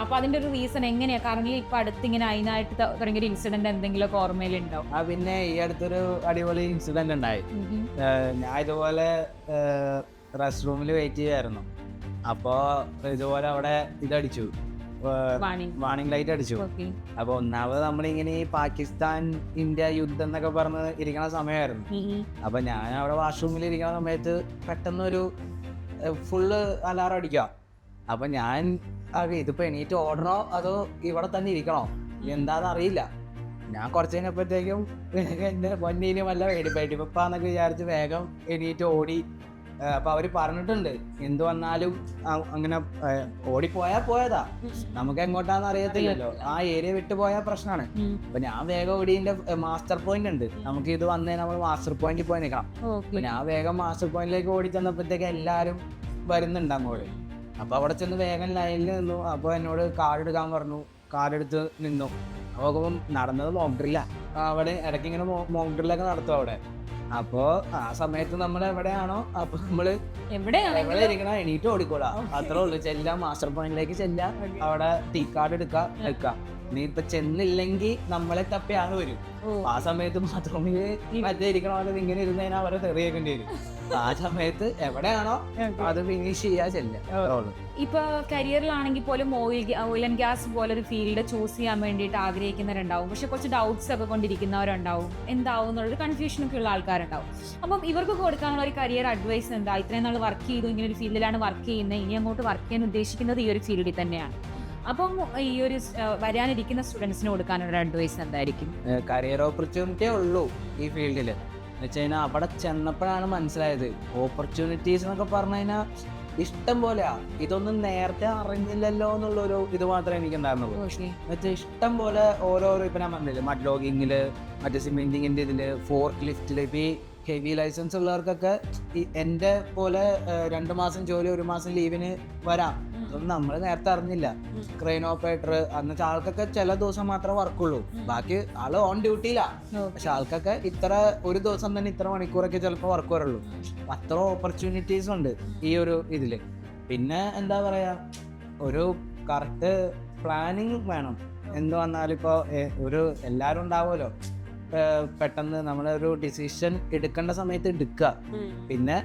അപ്പൊ അതിന്റെ ഒരു റീസൺ എങ്ങനെയാ? കാരണം ഇപ്പൊ അടുത്തിങ്ങനെ അതിനായിട്ട് തുടങ്ങിയ ഒരു ഇൻസിഡന്റ് എന്തെങ്കിലും ഓർമ്മയിലുണ്ടോ? പിന്നെ ഈ അടുത്തൊരു അടിപൊളി ഇൻസിഡന്റ് ഉണ്ടായി. ഞാൻ ഇതുപോലെ റെസ്റ്റ് റൂമിൽ വെയിറ്റ് ചെയ്യായിരുന്നു. അപ്പോ ഇതുപോലെ അവിടെ ഇതടിച്ചു, വാണിംഗ് ലൈറ്റ് അടിച്ചു. അപ്പൊ ഒന്നാമത് നമ്മളിങ്ങനെ ഈ പാകിസ്ഥാൻ ഇന്ത്യ യുദ്ധം എന്നൊക്കെ പറഞ്ഞ് ഇരിക്കണ സമയമായിരുന്നു. അപ്പൊ ഞാൻ അവിടെ വാഷ്റൂമിൽ ഇരിക്കുന്ന സമയത്ത് പെട്ടെന്നൊരു ഫുള്ള് അലാറം അടിക്കാം. അപ്പൊ ഞാൻ ഇതിപ്പോ എണീറ്റ് ഓടണോ അതോ ഇവിടെ തന്നെ ഇരിക്കണോ എന്താന്ന് അറിയില്ല. ഞാൻ കുറച്ച് കഴിഞ്ഞപ്പോഴത്തേക്കും എന്റെ പൊന്നീനും വല്ല പേടിപ്പാന്നൊക്കെ വിചാരിച്ച് വേഗം എണീറ്റ് ഓടി. അപ്പൊ അവര് പറഞ്ഞിട്ടുണ്ട്, എന്ത് വന്നാലും അങ്ങനെ ഓടിപ്പോയാ പോയതാ, നമുക്ക് എങ്ങോട്ടാന്ന് അറിയത്തില്ലല്ലോ, ആ ഏരിയ വിട്ടു പോയാൽ പ്രശ്നമാണ്. അപ്പൊ ഞാൻ വേഗം ഓടിന്റെ മാസ്റ്റർ പോയിന്റ് ഉണ്ട്, നമുക്ക് ഇത് വന്നേ നമ്മൾ മാസ്റ്റർ പോയിന്റിൽ പോയി നിൽക്കണം. അപ്പൊ ഞാൻ വേഗം മാസ്റ്റർ പോയിന്റിലേക്ക് ഓടി ചെന്നപ്പോഴത്തേക്ക് എല്ലാരും വരുന്നുണ്ട് അങ്ങോട്ട്. അപ്പൊ അവിടെ ചെന്ന് വേഗം ലൈനിൽ നിന്നു. അപ്പൊ എന്നോട് കാർഡ് എടുക്കാൻ പറഞ്ഞു, കാർഡ് എടുത്ത് നിന്നു. അപ്പൊ നടന്നത് മോക്ക് ഡ്രില്ല, അവിടെ ഇടയ്ക്ക് ഇങ്ങനെ മോക്ക് ഡ്രില്ലൊക്കെ നടത്തും അവിടെ. അപ്പോ ആ സമയത്ത് നമ്മൾ എവിടെയാണോ അപ്പൊ നമ്മള് എവിടെ ഇരിക്കണ എണീറ്റ് ഓടിക്കോളാം, അത്രേ ഉള്ളു. ചെല്ലാം, മാസ്റ്റർ പോയിന്റിലേക്ക് ചെല്ലാം, അവിടെ ടീ കാർഡ് എടുക്കാം. നീ ഇപ്പൊ ചെന്നില്ലെങ്കിൽ നമ്മളെ തപ്പി ആള് വരും. ആ സമയത്ത് ബാത്റൂമിൽ മറ്റേ ഇരിക്കണ പോലെ ഇങ്ങനെ ഇരുന്നതിനാ അവരെ തെറിയേക്കേണ്ടി വരും. ആ സമയത്ത് എവിടെയാണോ അത് ഫിനിഷ് ചെയ്യാ ചെല്ലാം. ഇപ്പൊ കരിയറിലാണെങ്കിൽ പോലും ഓയിൽ ആൻഡ് ഗ്യാസ് പോലെ ഒരു ഫീൽഡ് ചൂസ് ചെയ്യാൻ വേണ്ടിയിട്ട് ആഗ്രഹിക്കുന്നവരുണ്ടാവും. പക്ഷെ കുറച്ച് ഡൗട്ട്സ് ഒക്കെ കൊണ്ടിരിക്കുന്നവരുണ്ടാവും, എന്താവും എന്നുള്ളൊരു കൺഫ്യൂഷനൊക്കെ ഉള്ള ആൾക്കാരുണ്ടാവും. അപ്പം ഇവർക്ക് കൊടുക്കാനുള്ള ഒരു കരിയർ അഡ്വൈസ് എന്താ? ഇത്രയും നാൾ വർക്ക് ചെയ്തു, ഇങ്ങനെ ഒരു ഫീൽഡിലാണ് വർക്ക് ചെയ്യുന്നത്, ഇനി അങ്ങോട്ട് വർക്ക് ചെയ്യാൻ ഉദ്ദേശിക്കുന്നത് ഈ ഒരു ഫീൽഡിൽ തന്നെയാണ്. അപ്പം ഈ ഒരു വരാനിരിക്കുന്ന സ്റ്റുഡൻസിന് കൊടുക്കാനുള്ള അഡ്വൈസ് എന്തായിരിക്കും? കരിയർ ഓപ്പർച്യൂണിറ്റിയേ ഉള്ളൂ ഈ ഫീൽഡിൽ എന്ന് വെച്ച് കഴിഞ്ഞാൽ അവിടെ ചെന്നപ്പോഴാണ് മനസ്സിലായത്, ഓപ്പർച്യൂണിറ്റീസ് എന്നൊക്കെ പറഞ്ഞു കഴിഞ്ഞാൽ ഇഷ്ടം പോലെയാ. ഇതൊന്നും നേരത്തെ അറിഞ്ഞില്ലല്ലോ എന്നുള്ളൊരു ഇത് മാത്രമേ എനിക്ക് ഉണ്ടായിരുന്നുള്ളൂ. എന്നുവെച്ചാൽ ഇഷ്ടം പോലെ ഓരോരോ ഇപ്പൊ ഞാൻ പറഞ്ഞില്ലേ, മഡ് ലോഗിങ്ങില്, മറ്റേ സിമെന്റിങ്ങിന്റെ ഇതില്, ഫോർക്ക് ലിഫ്റ്റില്. ഇപ്പൊ ഈ ഹെവി ലൈസൻസ് ഉള്ളവർക്കൊക്കെ എന്റെ പോലെ 2 മാസം ജോലി 1 മാസം ലീവിന് വരാം. അതൊന്നും നമ്മൾ നേരത്തെ അറിഞ്ഞില്ല. ക്രെയിൻ ഓപ്പറേറ്റർ അന്നത്തെ ആൾക്കൊക്കെ ചില ദിവസം മാത്രമേ വർക്കുള്ളൂ, ബാക്കി ആള് ഓൺ ഡ്യൂട്ടിയിലാ. പക്ഷെ ആൾക്കൊക്കെ ഒരു ദിവസം തന്നെ ഇത്ര മണിക്കൂറൊക്കെ ചിലപ്പോൾ വർക്ക് വരുള്ളൂ. അത്ര ഓപ്പർച്യൂണിറ്റീസ് ഉണ്ട് ഈ ഒരു ഇതില്. പിന്നെ എന്താ പറയാ, ഒരു കറക്റ്റ് പ്ലാനിങ് വേണം. എന്ത് വന്നാലും ഇപ്പോൾ ഒരു എല്ലാവരും ഉണ്ടാവുമല്ലോ, പെട്ടെന്ന് നമ്മളൊരു ഡിസിഷൻ എടുക്കേണ്ട സമയത്ത് എടുക്കുക. പിന്നെ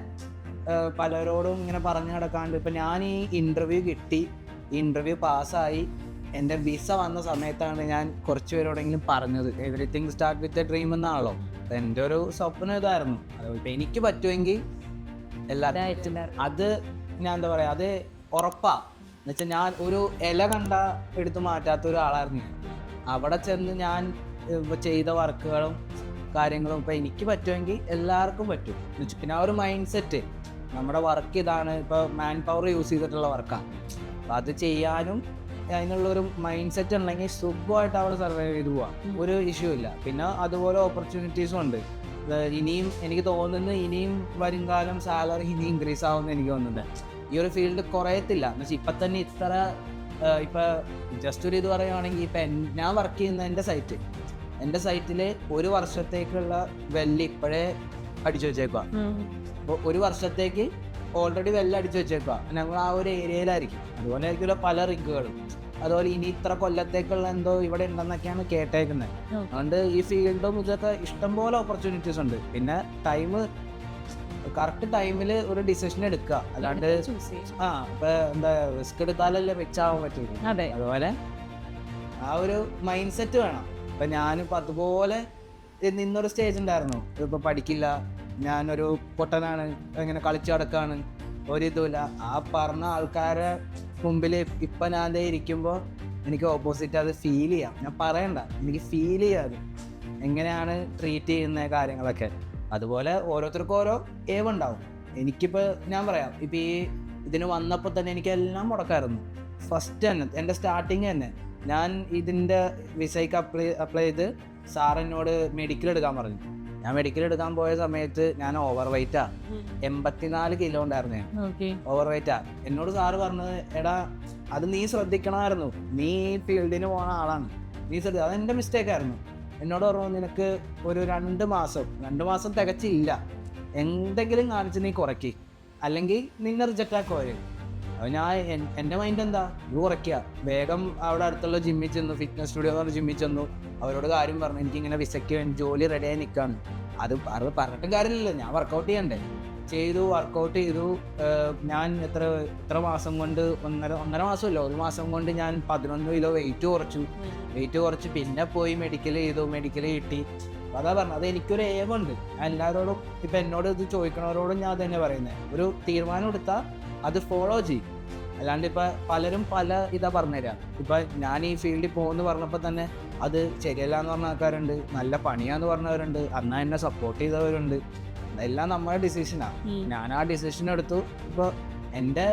പലരോടും ഇങ്ങനെ പറഞ്ഞു നടക്കാണ്ട്, ഇപ്പം ഞാൻ ഈ ഇൻ്റർവ്യൂ കിട്ടി, ഇന്റർവ്യൂ പാസ്സായി, എൻ്റെ വിസ വന്ന സമയത്താണ് ഞാൻ കുറച്ച് പേരോടെങ്കിലും പറഞ്ഞത്, everything start with a dream എന്നാണല്ലോ. എൻ്റെ ഒരു സ്വപ്നം ഇതായിരുന്നു. ഇപ്പം എനിക്ക് പറ്റുമെങ്കിൽ എല്ലാവരും അത് ഞാൻ എന്താ പറയുക, അത് ഉറപ്പാ. എന്നുവെച്ചാൽ ഞാൻ ഒരു ഇല കണ്ട എടുത്തു മാറ്റാത്ത ഒരാളായിരുന്നു. അവിടെ ചെന്ന് ഞാൻ ചെയ്ത വർക്കുകളും കാര്യങ്ങളും ഇപ്പോൾ എനിക്ക് പറ്റുമെങ്കിൽ എല്ലാവർക്കും പറ്റും. പിന്നെ ആ ഒരു മൈൻഡ് സെറ്റ്, നമ്മുടെ വർക്ക് ഇതാണ്, ഇപ്പോൾ മാൻ പവർ യൂസ് ചെയ്തിട്ടുള്ള വർക്കാണ്, അപ്പോൾ അത് ചെയ്യാനും അതിനുള്ളൊരു മൈൻഡ് സെറ്റ് ഉണ്ടെങ്കിൽ സുഖമായിട്ട് അവിടെ സർവൈവ് ചെയ്ത് പോവാം, ഒരു ഇഷ്യൂ ഇല്ല. പിന്നെ അതുപോലെ ഓപ്പർച്യൂണിറ്റീസും ഉണ്ട്. ഇനിയും എനിക്ക് തോന്നുന്നു ഇനിയും വരും കാലം സാലറി ഇനി ഇൻക്രീസ് ആവുമെന്ന് എനിക്ക് തോന്നുന്നുണ്ട്. ഈ ഒരു ഫീൽഡ് കുറയത്തില്ല എന്ന് വെച്ചാൽ ഇപ്പം തന്നെ ഇത്ര ഇപ്പം ജസ്റ്റ് ഒരു ഇത് പറയുകയാണെങ്കിൽ ഇപ്പം ഞാൻ വർക്ക് ചെയ്യുന്ന എൻ്റെ സൈറ്റിൽ ഒരു വർഷത്തേക്കുള്ള വെല്ല് ഇപ്പോഴേ അടിച്ചു വെച്ചേക്കുക. അപ്പോൾ ഒരു വർഷത്തേക്ക് ഓൾറെഡി വെല്ല് അടിച്ചു വെച്ചേക്കുക. ഞങ്ങൾ ആ ഒരു ഏരിയയിലായിരിക്കും. അതുപോലെ ആയിരിക്കുമല്ലോ പല റിഗുകളും. അതുപോലെ ഇനി ഇത്ര കൊല്ലത്തേക്കുള്ള എന്തോ ഇവിടെ ഉണ്ടെന്നൊക്കെയാണ് കേട്ടേക്കുന്നത്. അതുകൊണ്ട് ഈ ഫീൽഡും ഇതൊക്കെ ഇഷ്ടംപോലെ ഓപ്പർച്യൂണിറ്റീസ് ഉണ്ട്. പിന്നെ കറക്റ്റ് ടൈമിൽ ഒരു ഡിസിഷൻ എടുക്കുക, അല്ലാണ്ട് ഇപ്പൊ എന്താ റിസ്ക് എടുത്താലല്ലേ വെച്ചാവാൻ പറ്റുള്ളൂ. അതുപോലെ ആ ഒരു മൈൻഡ് സെറ്റ് വേണം. ഇപ്പൊ ഞാനിപ്പോൾ അതുപോലെ നിന്നൊരു സ്റ്റേജ് ഉണ്ടായിരുന്നു. ഇപ്പൊ പഠിക്കില്ല, ഞാനൊരു പൊട്ടനാണ്, ഇങ്ങനെ കളിച്ചു നടക്കാണ്, ഒരിതുമില്ല. ആ പറഞ്ഞ ആൾക്കാരെ മുമ്പിൽ ഇപ്പം ഞാൻ അതേ ഇരിക്കുമ്പോൾ എനിക്ക് ഓപ്പോസിറ്റ് അത് ഫീൽ ചെയ്യാം. ഞാൻ പറയണ്ട, എനിക്ക് ഫീൽ ചെയ്യാതെ എങ്ങനെയാണ് ട്രീറ്റ് ചെയ്യുന്ന കാര്യങ്ങളൊക്കെ. അതുപോലെ ഓരോരുത്തർക്കും ഓരോ ഏവ് ഉണ്ടാവും. എനിക്കിപ്പോൾ ഞാൻ പറയാം, ഇപ്പം ഈ ഇതിന് വന്നപ്പോൾ തന്നെ എനിക്കെല്ലാം മുടക്കായിരുന്നു. ഫസ്റ്റ് തന്നെ എൻ്റെ സ്റ്റാർട്ടിങ് തന്നെ ഞാൻ ഇതിൻ്റെ വിസയ്ക്ക് അപ്ലൈ ചെയ്ത് സാർ എന്നോട് മെഡിക്കൽ എടുക്കാൻ പറഞ്ഞു. ഞാൻ മെഡിക്കൽ എടുക്കാൻ പോയ സമയത്ത് ഞാൻ ഓവർ വെയ്റ്റാ, 84 കിലോ ഉണ്ടായിരുന്നു ഞാൻ, ഓവർ വെയ്റ്റാ. എന്നോട് സാറ് പറഞ്ഞത്, എടാ അത് നീ ശ്രദ്ധിക്കണമായിരുന്നു, നീ ഈ ഫീൽഡിന് പോണ ആളാണ്, നീ ശ്രദ്ധിക്കുക. അതെൻ്റെ മിസ്റ്റേക്കായിരുന്നു. എന്നോട് പറഞ്ഞു, നിനക്ക് ഒരു 2 മാസം തികച്ചില്ല, എന്തെങ്കിലും കാണിച്ച് നീ കുറയ്ക്ക്, അല്ലെങ്കിൽ നിന്നെ റിജക്റ്റ് ആക്കുക വരും. അപ്പോൾ ഞാൻ എൻ്റെ മൈൻഡ് എന്താ, ഇത് കുറയ്ക്കുക. വേഗം അവിടെ അടുത്തുള്ള ജിമ്മിൽ ചെന്നു, ഫിറ്റ്നസ് സ്റ്റുഡിയോ എന്ന് പറഞ്ഞ ജിമ്മിൽ ചെന്നു. അവരോട് കാര്യം പറഞ്ഞു, എനിക്കിങ്ങനെ വിസയ്ക്ക് ജോലി റെഡിയായി നിൽക്കുകയാണ്. അത് പറഞ്ഞിട്ടും കാര്യമില്ലല്ലോ, ഞാൻ വർക്കൗട്ട് ചെയ്യണ്ടേ. വർക്കൗട്ട് ചെയ്തു. ഞാൻ എത്ര മാസം കൊണ്ട്, ഒന്നര മാസമല്ല, 1 മാസം കൊണ്ട് ഞാൻ 11 കിലോ വെയിറ്റ് കുറച്ചു. പിന്നെ പോയി മെഡിക്കൽ കിട്ടി. അതാ പറഞ്ഞത്, അത് എനിക്കൊരു ഏമുണ്ട്. ഞാൻ എല്ലാവരോടും, ഇപ്പം എന്നോട് ഇത് ചോദിക്കണവരോടും ഞാൻ തന്നെ പറയുന്നത്, ഒരു തീരുമാനം എടുത്താൽ അത് ഫോളോ ചെയ്യും. അല്ലാണ്ട് ഇപ്പം പലരും പല ഇതാ പറഞ്ഞുതരാം. ഇപ്പം ഞാൻ ഈ ഫീൽഡിൽ പോകുമെന്ന് പറഞ്ഞപ്പോൾ തന്നെ അത് ശരിയല്ല എന്ന് പറഞ്ഞ ആൾക്കാരുണ്ട്, നല്ല പണിയാന്ന് പറഞ്ഞവരുണ്ട്, അന്നാ എന്നെ സപ്പോർട്ട് ചെയ്തവരുണ്ട്. അതെല്ലാം നമ്മുടെ ഡിസിഷനാണ്. ഞാൻ ആ ഡിസിഷൻ എടുത്തു. ഇപ്പോൾ എൻ്റെ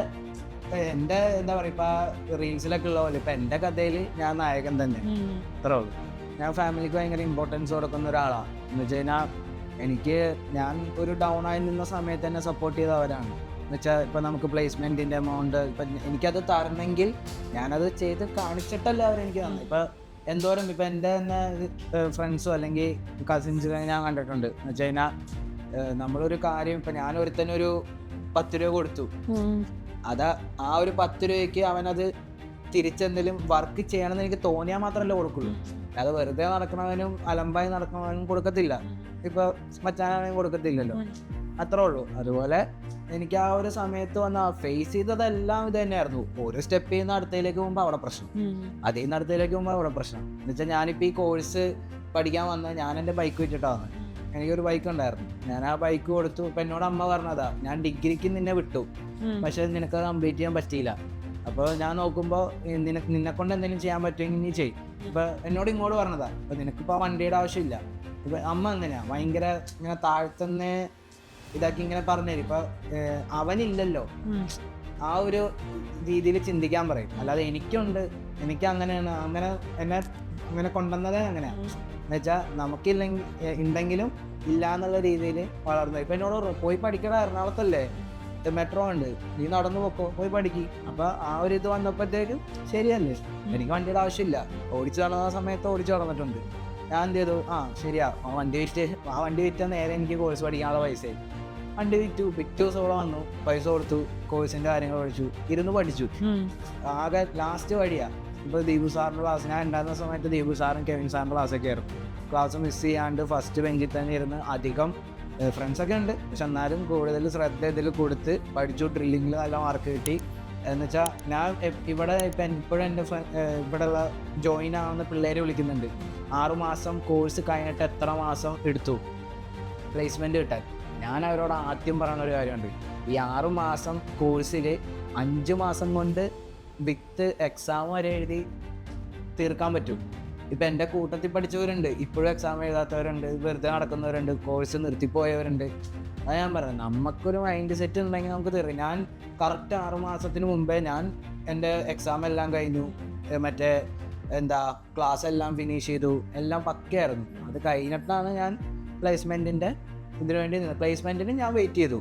എന്താ പറയുക, ഇപ്പം റീൽസിലൊക്കെ ഉള്ള പോലെ ഇപ്പം എൻ്റെ കഥയിൽ ഞാൻ നായകൻ തന്നെ, അത്രേ ഉള്ളൂ. ഞാൻ ഫാമിലിക്ക് ഭയങ്കര ഇമ്പോർട്ടൻസ് കൊടുക്കുന്ന ഒരാളാണ്. എന്ന് വെച്ച് കഴിഞ്ഞാൽ ഞാൻ ഒരു ഡൗൺ ആയി നിന്ന സമയത്ത് തന്നെ സപ്പോർട്ട് ചെയ്തവരാണ്. എന്നുവെച്ചാൽ ഇപ്പം നമുക്ക് പ്ലേസ്മെൻറ്റിൻ്റെ എമൗണ്ട് ഇപ്പം എനിക്കത് തരണമെങ്കിൽ ഞാനത് ചെയ്ത് കാണിച്ചിട്ടല്ല അവരെനിക്ക് തന്നെ. ഇപ്പം എന്തോരം ഇപ്പം എൻ്റെ തന്നെ ഫ്രണ്ട്സോ അല്ലെങ്കിൽ കസിൻസിനെ ഞാൻ കണ്ടിട്ടുണ്ട്. എന്ന് വെച്ച് കഴിഞ്ഞാൽ നമ്മളൊരു കാര്യം, ഇപ്പം ഞാൻ ഒരുത്തനൊരു 10 രൂപ കൊടുത്തു, ആ ഒരു 10 രൂപയ്ക്ക് അവനത് തിരിച്ചെന്തെങ്കിലും വർക്ക് ചെയ്യണമെന്ന് എനിക്ക് തോന്നിയാൽ മാത്രമല്ലേ കൊടുക്കുള്ളൂ. അത് വെറുതെ നടക്കണവനും അലമ്പായി നടക്കണവനും കൊടുക്കത്തില്ല. ഇപ്പൊ മച്ചാനാണെങ്കിൽ കൊടുക്കത്തില്ലല്ലോ, അത്രേ ഉള്ളൂ. അതുപോലെ എനിക്ക് ആ ഒരു സമയത്ത് വന്ന ഫേസ് ചെയ്തതെല്ലാം ഇത് തന്നെയായിരുന്നു. ഓരോ സ്റ്റെപ്പ് ചെയ്യുന്ന അടുത്തയിലേക്ക് പോകുമ്പോൾ അവിടെ പ്രശ്നം, അതിൽ നിന്ന് അടുത്തയിലേക്ക് പോകുമ്പോൾ അവിടെ പ്രശ്നം. എന്ന് വെച്ചാൽ ഞാനിപ്പോൾ ഈ കോഴ്സ് പഠിക്കാൻ വന്ന ഞാൻ എൻ്റെ ബൈക്ക് വെച്ചിട്ടാണ്. എനിക്കൊരു ബൈക്ക് ഉണ്ടായിരുന്നു, ഞാൻ ആ ബൈക്ക് കൊടുത്തു. ഇപ്പം എന്നോട് അമ്മ പറഞ്ഞതാ, ഞാൻ ഡിഗ്രിക്ക് നിന്നെ വിട്ടു, പക്ഷെ നിനക്കത് കംപ്ലീറ്റ് ചെയ്യാൻ പറ്റിയില്ല. അപ്പോൾ ഞാൻ നോക്കുമ്പോൾ നിന്നെ കൊണ്ട് എന്തെങ്കിലും ചെയ്യാൻ പറ്റുമെങ്കിൽ നീ ചെയ്യും. ഇപ്പം എന്നോട് ഇങ്ങോട്ട് പറഞ്ഞതാ, ഇപ്പം നിനക്കിപ്പോൾ ആ വണ്ടിയുടെ ആവശ്യമില്ല. ഇപ്പം അമ്മ എങ്ങനെയാ ഭയങ്കര ഇങ്ങനെ താഴ്ത്തന്നെ ഇതാക്കി ഇങ്ങനെ പറഞ്ഞുതരും. ഇപ്പം അവനില്ലല്ലോ, ആ ഒരു രീതിയിൽ ചിന്തിക്കാൻ പറയും. അല്ലാതെ എനിക്കുണ്ട്, എനിക്ക് അങ്ങനെയാണ്, എന്നെ അങ്ങനെ കൊണ്ടുവന്നതേ അങ്ങനെയാണ്. എന്നുവെച്ചാൽ നമുക്കില്ലെങ്കിൽ ഉണ്ടെങ്കിലും ഇല്ല എന്നുള്ള രീതിയിൽ വളർന്നു. ഇപ്പം എന്നോട് പോയി പഠിക്കണ, എറണാകുളത്തല്ലേ മെട്രോ ഉണ്ട്, നീ നടന്നു പോക്കോ, പോയി പഠിക്കും. അപ്പം ആ ഒരു ഇത് വന്നപ്പോഴത്തേക്കും ശരിയല്ലേ, എനിക്ക് വണ്ടിയുടെ ആവശ്യമില്ല. ഓടിച്ചു നടന്ന സമയത്ത് ഓടിച്ചു നടന്നിട്ടുണ്ട്. ഞാൻ എന്ത് ചെയ്തു, ശരിയാ, ആ വണ്ടി വിറ്റ നേരെ എനിക്ക് കോഴ്സ് പഠിക്കാനുള്ള പൈസ വണ്ടി വിറ്റു. പിറ്റേ ദിവസം ഇവിടെ വന്നു, പൈസ കൊടുത്തു, കോഴ്സിൻ്റെ കാര്യങ്ങൾ പഠിച്ചു, പഠിച്ചു. ആകെ ലാസ്റ്റ് വഴിയാ. ഇപ്പോൾ ദീപു സാറിൻ്റെ ക്ലാസ്, ഞാൻ ഉണ്ടായിരുന്ന സമയത്ത് ദീപു സാറും കെവിൻ സാറിൻ്റെ ക്ലാസ്സൊക്കെ ആയിരുന്നു. ക്ലാസ് മിസ് ചെയ്യാണ്ട് ഫസ്റ്റ് ബെഞ്ചിൽ തന്നെ ഇരുന്ന്, അധികം ഫ്രണ്ട്സൊക്കെ ഉണ്ട്, പക്ഷെ എന്നാലും കൂടുതൽ ശ്രദ്ധ ഇതിൽ കൊടുത്ത് പഠിച്ചു. ഡ്രില്ലിങ്ങിൽ നല്ല മാർക്ക് കിട്ടി. എന്ന് വെച്ചാൽ ഞാൻ ഇവിടെ ഇപ്പോഴും എൻ്റെ ഇവിടെയുള്ള ജോയിൻ ആവുന്ന പിള്ളേരെ വിളിക്കുന്നുണ്ട്. 6 മാസം കോഴ്സ് കഴിഞ്ഞിട്ട് എത്ര മാസം എടുത്തു പ്ലേസ്മെൻറ്റ് കിട്ടാൻ. ഞാൻ അവരോട് ആദ്യം പറയുന്ന ഒരു കാര്യമുണ്ട്, ഈ 6 മാസം കോഴ്സിൽ 5 മാസം കൊണ്ട് വിത്ത് എക്സാം വരെ എഴുതി തീർക്കാൻ പറ്റും. ഇപ്പം എൻ്റെ കൂട്ടത്തിൽ പഠിച്ചവരുണ്ട്, ഇപ്പോഴും എക്സാം എഴുതാത്തവരുണ്ട്, വെറുതെ നടക്കുന്നവരുണ്ട്, കോഴ്സ് നിർത്തിപ്പോയവരുണ്ട്. അത് ഞാൻ പറയാം, നമുക്കൊരു മൈൻഡ് സെറ്റ് ഉണ്ടെങ്കിൽ നമുക്ക് തരും. ഞാൻ കറക്റ്റ് 6 മാസത്തിന് മുമ്പേ ഞാൻ എൻ്റെ എക്സാം എല്ലാം കഴിഞ്ഞു, മറ്റേ ക്ലാസ് എല്ലാം ഫിനിഷ് ചെയ്തു, എല്ലാം പക്കയായിരുന്നു. അത് കഴിഞ്ഞിട്ടാണ് ഞാൻ പ്ലേസ്മെൻറ്റിൻ്റെ ഇതിനു വേണ്ടി പ്ലേസ്മെൻറ്റിന് ഞാൻ വെയിറ്റ് ചെയ്തു.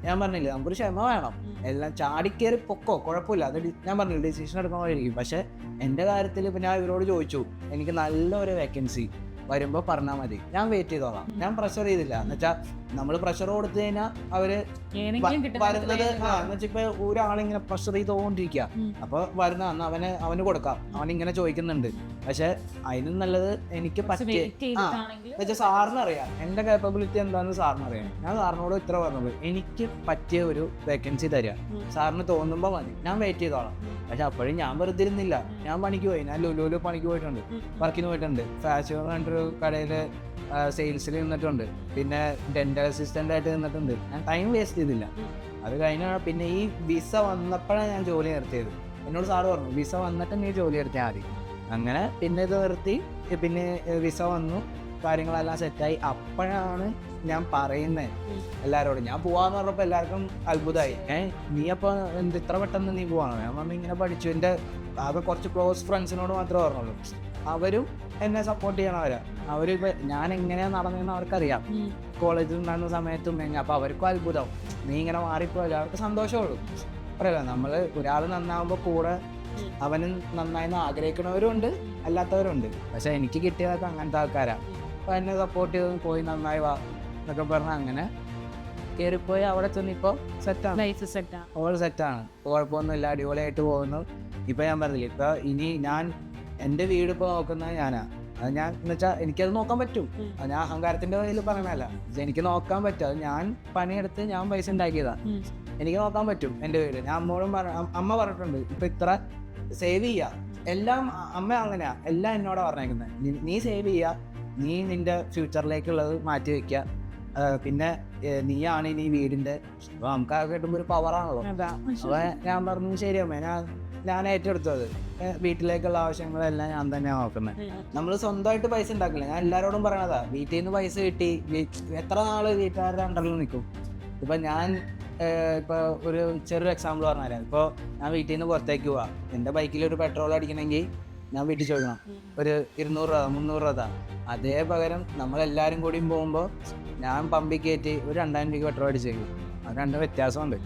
ഞാൻ പറഞ്ഞില്ലേ, നമുക്കൊരു ക്ഷമ വേണം. എല്ലാം ചാടിക്കേറി പൊക്കോ, കുഴപ്പമില്ല, അത് ഞാൻ പറഞ്ഞില്ല, ഡിസിഷൻ എടുക്കണമായിരിക്കും. പക്ഷേ എൻ്റെ കാര്യത്തിൽ ഇപ്പം ഞാൻ ഇവരോട് ചോദിച്ചു, എനിക്ക് നല്ലൊരു വേക്കൻസി വരുമ്പോൾ പറഞ്ഞാൽ മതി, ഞാൻ വെയിറ്റ് ചെയ്തോളാം, ഞാൻ പ്രഷർ ചെയ്തില്ല. എന്നുവെച്ചാൽ നമ്മൾ പ്രഷർ കൊടുത്തു കഴിഞ്ഞാൽ അവര് വരുന്നത് എന്നുവെച്ചാൽ ഇപ്പൊ ഒരാളിങ്ങനെ പ്രഷർ ചെയ്തുകൊണ്ടിരിക്കുക, അപ്പൊ വരുന്ന അവന് കൊടുക്കാം, അവനിങ്ങനെ ചോദിക്കുന്നുണ്ട്. പക്ഷെ അതിനും നല്ലത് എനിക്ക് പറ്റിയ എന്നുവെച്ചാൽ സാറിന് അറിയാം എന്റെ കേപ്പബിലിറ്റി എന്താണെന്ന് സാറിന് അറിയാം. ഞാൻ സാറിനോട് ഇത്ര പറഞ്ഞത്, എനിക്ക് പറ്റിയ ഒരു വേക്കൻസി തരിക, സാറിന് തോന്നുമ്പോൾ മതി, ഞാൻ വെയിറ്റ് ചെയ്തോളാം. പക്ഷെ അപ്പോഴും ഞാൻ വെറുതെ ഇരുന്നില്ല, ഞാൻ പണിക്ക് പോയി. ഞാൻ ലുലുവില് പണിക്ക് പോയിട്ടുണ്ട്, വർക്കിന് പോയിട്ടുണ്ട്, ഫാഷൻ കണ്ടൊരു കടയില് സെയിൽസിൽ നിന്നിട്ടുണ്ട്, പിന്നെ ഡെന്റൽ അസിസ്റ്റന്റ് ആയിട്ട് നിന്നിട്ടുണ്ട്. ഞാൻ ടൈം വേസ്റ്റ് ചെയ്തില്ല. അത് കഴിഞ്ഞാൽ പിന്നെ ഈ വിസ വന്നപ്പോഴാണ് ഞാൻ ജോലി നിർത്തിയത്. എന്നോട് സാറ് പറഞ്ഞു, വിസ വന്നിട്ട് നീ ജോലി നിർത്തിയാൽ മതി. അങ്ങനെ പിന്നെ ഇത് നിർത്തി, പിന്നെ വിസ വന്നു, കാര്യങ്ങളെല്ലാം സെറ്റായി. അപ്പോഴാണ് ഞാൻ പറയുന്നത് എല്ലാവരോടും, ഞാൻ പോവാന്ന് പറഞ്ഞപ്പോൾ എല്ലാവർക്കും അത്ഭുതമായി. നീ അപ്പോൾ ഇത്ര പെട്ടെന്ന് നീ പോവാണോ? ഞാൻ പറഞ്ഞു, ഇങ്ങനെ പഠിച്ചു. എൻ്റെ ആകെ കുറച്ച് ക്ലോസ് ഫ്രണ്ട്സിനോട് മാത്രമേ പറഞ്ഞുള്ളൂ. അവരും എന്നെ സപ്പോർട്ട് ചെയ്യണവരാ. അവരിപ്പോൾ ഞാൻ എങ്ങനെയാണ് നടന്നതെന്ന് അവർക്കറിയാം, കോളേജിൽ ഉണ്ടാകുന്ന സമയത്തും. അപ്പോൾ അവർക്കും അത്ഭുതം, നീ ഇങ്ങനെ മാറിപ്പോയല്ലോ. അവർക്ക് സന്തോഷമുള്ളൂ. പറയല്ലോ, നമ്മൾ ഒരാൾ നന്നാവുമ്പോൾ കൂടെ അവനും നന്നായെന്ന് ആഗ്രഹിക്കുന്നവരും ഉണ്ട്, അല്ലാത്തവരുണ്ട്. പക്ഷെ എനിക്ക് കിട്ടിയതൊക്കെ അങ്ങനത്തെ ആൾക്കാരാണ്. അപ്പോൾ എന്നെ സപ്പോർട്ട് ചെയ്ത് പോയി, നന്നായി വാ എന്നൊക്കെ പറഞ്ഞാൽ അങ്ങനെ കയറിപ്പോയി. അവിടെ ചെന്ന് ഇപ്പോൾ സെറ്റാണ്, ഓൾ സെറ്റാണ്, കുഴപ്പമൊന്നുമില്ല, അടിപൊളിയായിട്ട് പോകുന്നു. ഇപ്പം ഞാൻ പറഞ്ഞില്ല, ഇപ്പോൾ ഇനി ഞാൻ എൻ്റെ വീട് ഇപ്പോൾ നോക്കുന്നത് ഞാനാ. അത് ഞാൻ എന്ന് വെച്ചാൽ എനിക്കത് നോക്കാൻ പറ്റും. അത് ഞാൻ അഹങ്കാരത്തിൻ്റെ വഴിയിൽ പറയണല്ല, എനിക്ക് നോക്കാൻ പറ്റും. അത് ഞാൻ പണിയെടുത്ത് ഞാൻ പൈസ ഉണ്ടാക്കിയതാണ്, എനിക്ക് നോക്കാൻ പറ്റും എൻ്റെ വീട്. ഞാൻ അമ്മ പറഞ്ഞിട്ടുണ്ട്, ഇപ്പം ഇത്ര സേവ് ചെയ്യുക, എല്ലാം അമ്മ അങ്ങനെയാ, എല്ലാം എന്നോടാ പറഞ്ഞേക്കുന്നത്. നീ സേവ് ചെയ്യുക, നീ നിൻ്റെ ഫ്യൂച്ചറിലേക്കുള്ളത് മാറ്റി വയ്ക്കുക, പിന്നെ നീയാണ് ഇനി വീടിൻ്റെ. അപ്പോൾ നമുക്ക് കിട്ടുമ്പോൾ ഒരു പവറാണല്ലോ. അപ്പോൾ ഞാൻ പറഞ്ഞു, ശരി അമ്മേ, ഞാൻ ഏറ്റെടുത്തത്. വീട്ടിലേക്കുള്ള ആവശ്യങ്ങളെല്ലാം ഞാൻ തന്നെയാണ് നോക്കുന്നത്. നമ്മൾ സ്വന്തമായിട്ട് പൈസ ഉണ്ടാക്കില്ല. ഞാൻ എല്ലാവരോടും പറയണതാ, വീട്ടിൽ നിന്ന് പൈസ കിട്ടി എത്ര നാള് വീട്ടുകാരുടെ അണ്ടറിൽ നിൽക്കും. ഇപ്പം ഞാൻ ഇപ്പോൾ ഒരു ചെറിയൊരു എക്സാമ്പിൾ പറഞ്ഞുതരാം. ഇപ്പോൾ ഞാൻ വീട്ടിൽ നിന്ന് പുറത്തേക്ക് പോവാം, എൻ്റെ ബൈക്കിൽ ഒരു പെട്രോൾ അടിക്കണമെങ്കിൽ ഞാൻ വീട്ടിൽ ചോദിക്കണം, ഒരു 200 രൂപ 300 രൂപ. അതേ പകരം നമ്മളെല്ലാവരും കൂടിയും പോകുമ്പോൾ ഞാൻ പമ്പിൽ കയറ്റി ഒരു 2000 രൂപയ്ക്ക് പെട്രോൾ അടിച്ചേക്കും. അത് രണ്ട് വ്യത്യാസമുണ്ട്.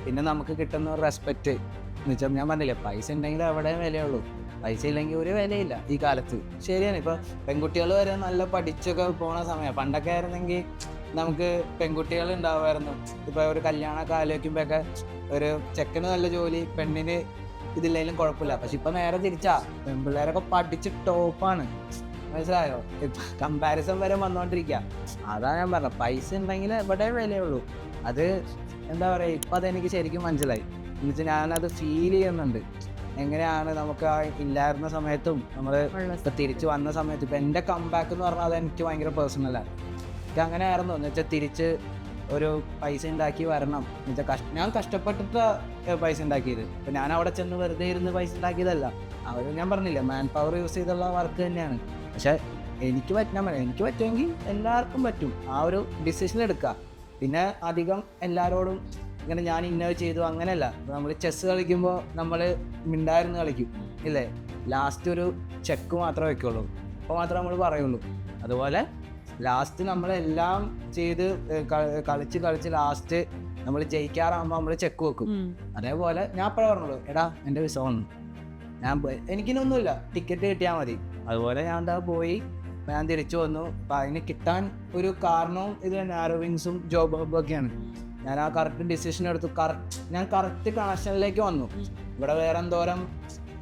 പിന്നെ നമുക്ക് കിട്ടുന്ന ഒരു റെസ്പെക്റ്റ് എന്ന് വെച്ചാൽ, ഞാൻ പറഞ്ഞില്ലേ, പൈസ ഉണ്ടെങ്കിൽ അവിടെ വിലയുള്ളൂ, പൈസ ഇല്ലെങ്കിൽ ഒരു വിലയില്ല ഈ കാലത്ത്. ശരിയാണ്. ഇപ്പോൾ പെൺകുട്ടികൾ വരെ നല്ല പഠിച്ചൊക്കെ പോണ സമയം. പണ്ടൊക്കെ ആയിരുന്നെങ്കിൽ നമുക്ക് പെൺകുട്ടികൾ ഉണ്ടാവുമായിരുന്നു. ഇപ്പോൾ ഒരു കല്യാണമൊക്കെ ആലോചിക്കുമ്പോഴൊക്കെ ഒരു ചെക്കന് നല്ല ജോലി, പെണ്ണിന് ഇതില്ലെങ്കിലും കുഴപ്പമില്ല. പക്ഷെ ഇപ്പം നേരെ തിരിച്ചാ, പെൺപിള്ളേരൊക്കെ പഠിച്ച് ടോപ്പാണ്, മനസ്സിലായോ? ഇപ്പം കമ്പാരിസൺ വരെ വന്നുകൊണ്ടിരിക്കുക. അതാ ഞാൻ പറഞ്ഞത്, പൈസ ഉണ്ടെങ്കിൽ എവിടെ വിലയുള്ളൂ. അത് എന്താ പറയുക, ഇപ്പം അതെനിക്ക് ശരിക്കും മനസ്സിലായി. എന്നുവെച്ചാൽ ഞാനത് ഫീൽ ചെയ്യുന്നുണ്ട്. എങ്ങനെയാണ് നമുക്ക് ആ ഇല്ലായിരുന്ന സമയത്തും നമ്മൾ ഇപ്പം തിരിച്ച് വന്ന സമയത്തും. ഇപ്പം എൻ്റെ കംബാക്ക് എന്ന് പറഞ്ഞാൽ അത് എനിക്ക് ഭയങ്കര പേഴ്സണലാണ്. എനിക്ക് അങ്ങനെ ആയിരുന്നു. എന്ന് വെച്ചാൽ തിരിച്ച് ഒരു പൈസ ഉണ്ടാക്കി വരണം എന്ന് വെച്ചാൽ ഞാൻ കഷ്ടപ്പെട്ടിട്ട് പൈസ ഉണ്ടാക്കിയത്. ഇപ്പം ഞാൻ അവിടെ ചെന്ന് വെറുതെ ഇരുന്ന് പൈസ ഉണ്ടാക്കിയതല്ല. അവർ ഞാൻ പറഞ്ഞില്ല, മാൻ പവർ യൂസ് ചെയ്തുള്ള വർക്ക് തന്നെയാണ്. പക്ഷേ എനിക്ക് എനിക്ക് പറ്റുമെങ്കിൽ എല്ലാവർക്കും പറ്റും. ആ ഒരു ഡിസിഷൻ എടുക്കുക. പിന്നെ അധികം എല്ലാവരോടും ഇങ്ങനെ ഞാൻ ഇന്നത് ചെയ്തു അങ്ങനെയല്ല. നമ്മൾ ചെസ്സ് കളിക്കുമ്പോൾ നമ്മൾ മിണ്ടായിരുന്നു കളിക്കും ഇല്ലേ, ലാസ്റ്റ് ഒരു ചെക്ക് മാത്രമേ വെക്കുള്ളൂ, അപ്പോൾ മാത്രമേ നമ്മൾ പറയുള്ളൂ. അതുപോലെ ലാസ്റ്റ് നമ്മളെല്ലാം ചെയ്ത് കളിച്ച് ലാസ്റ്റ് നമ്മൾ ജയിക്കാറാകുമ്പോൾ നമ്മൾ ചെക്ക് വെക്കും. അതേപോലെ ഞാൻ അപ്പോഴേ പറഞ്ഞുള്ളൂ, എടാ എൻ്റെ വിസ വന്നു, എനിക്കിനൊന്നുമില്ല, ടിക്കറ്റ് കിട്ടിയാൽ മതി. അതുപോലെ ഞാൻ എന്താ പോയി, ഞാൻ തിരിച്ചു വന്നു. അപ്പം അതിന് കിട്ടാൻ ഒരു കാരണവും ഇത് തന്നെ, ആരോവിങ്സും ജോബ് ഹബ്ബൊക്കെയാണ്. ഞാൻ ആ കറക്റ്റ് ഡിസിഷൻ എടുത്തു. ഞാൻ കറക്റ്റ് കണക്ഷനിലേക്ക് വന്നു. ഇവിടെ വേറെ എന്തോരം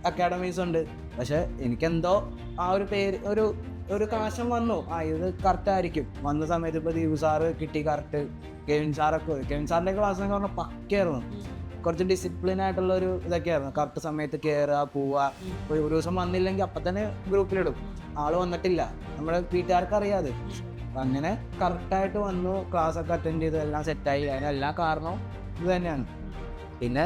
അക്കാഡമീസ് ഉണ്ട്, പക്ഷെ എനിക്കെന്തോ ആ ഒരു പേര് ഒരു കണക്ഷൻ വന്നു. ഇത് കറക്റ്റ് ആയിരിക്കും. വന്ന സമയത്ത് ഇപ്പോൾ ദീപു സാറ് കിട്ടി, കറക്റ്റ് കെവിൻ സാറിൻ്റെ ക്ലാസ് എന്ന് പറഞ്ഞാൽ പക്കയായിരുന്നു. കുറച്ച് ഡിസിപ്ലിൻ ആയിട്ടുള്ള ഒരു ഇതൊക്കെയായിരുന്നു. കറക്റ്റ് സമയത്ത് കയറുക, പോവുക. ഒരു ദിവസം വന്നില്ലെങ്കിൽ അപ്പം തന്നെ ഗ്രൂപ്പിലിടും, ആൾ വന്നിട്ടില്ല, നമ്മുടെ വീട്ടുകാർക്ക് അറിയാതെ. അപ്പം അങ്ങനെ കറക്റ്റായിട്ട് വന്നു, ക്ലാസ്സൊക്കെ അറ്റൻഡ് ചെയ്തു, എല്ലാം സെറ്റായി. അതിനെല്ലാ കാരണവും ഇത് തന്നെയാണ്. പിന്നെ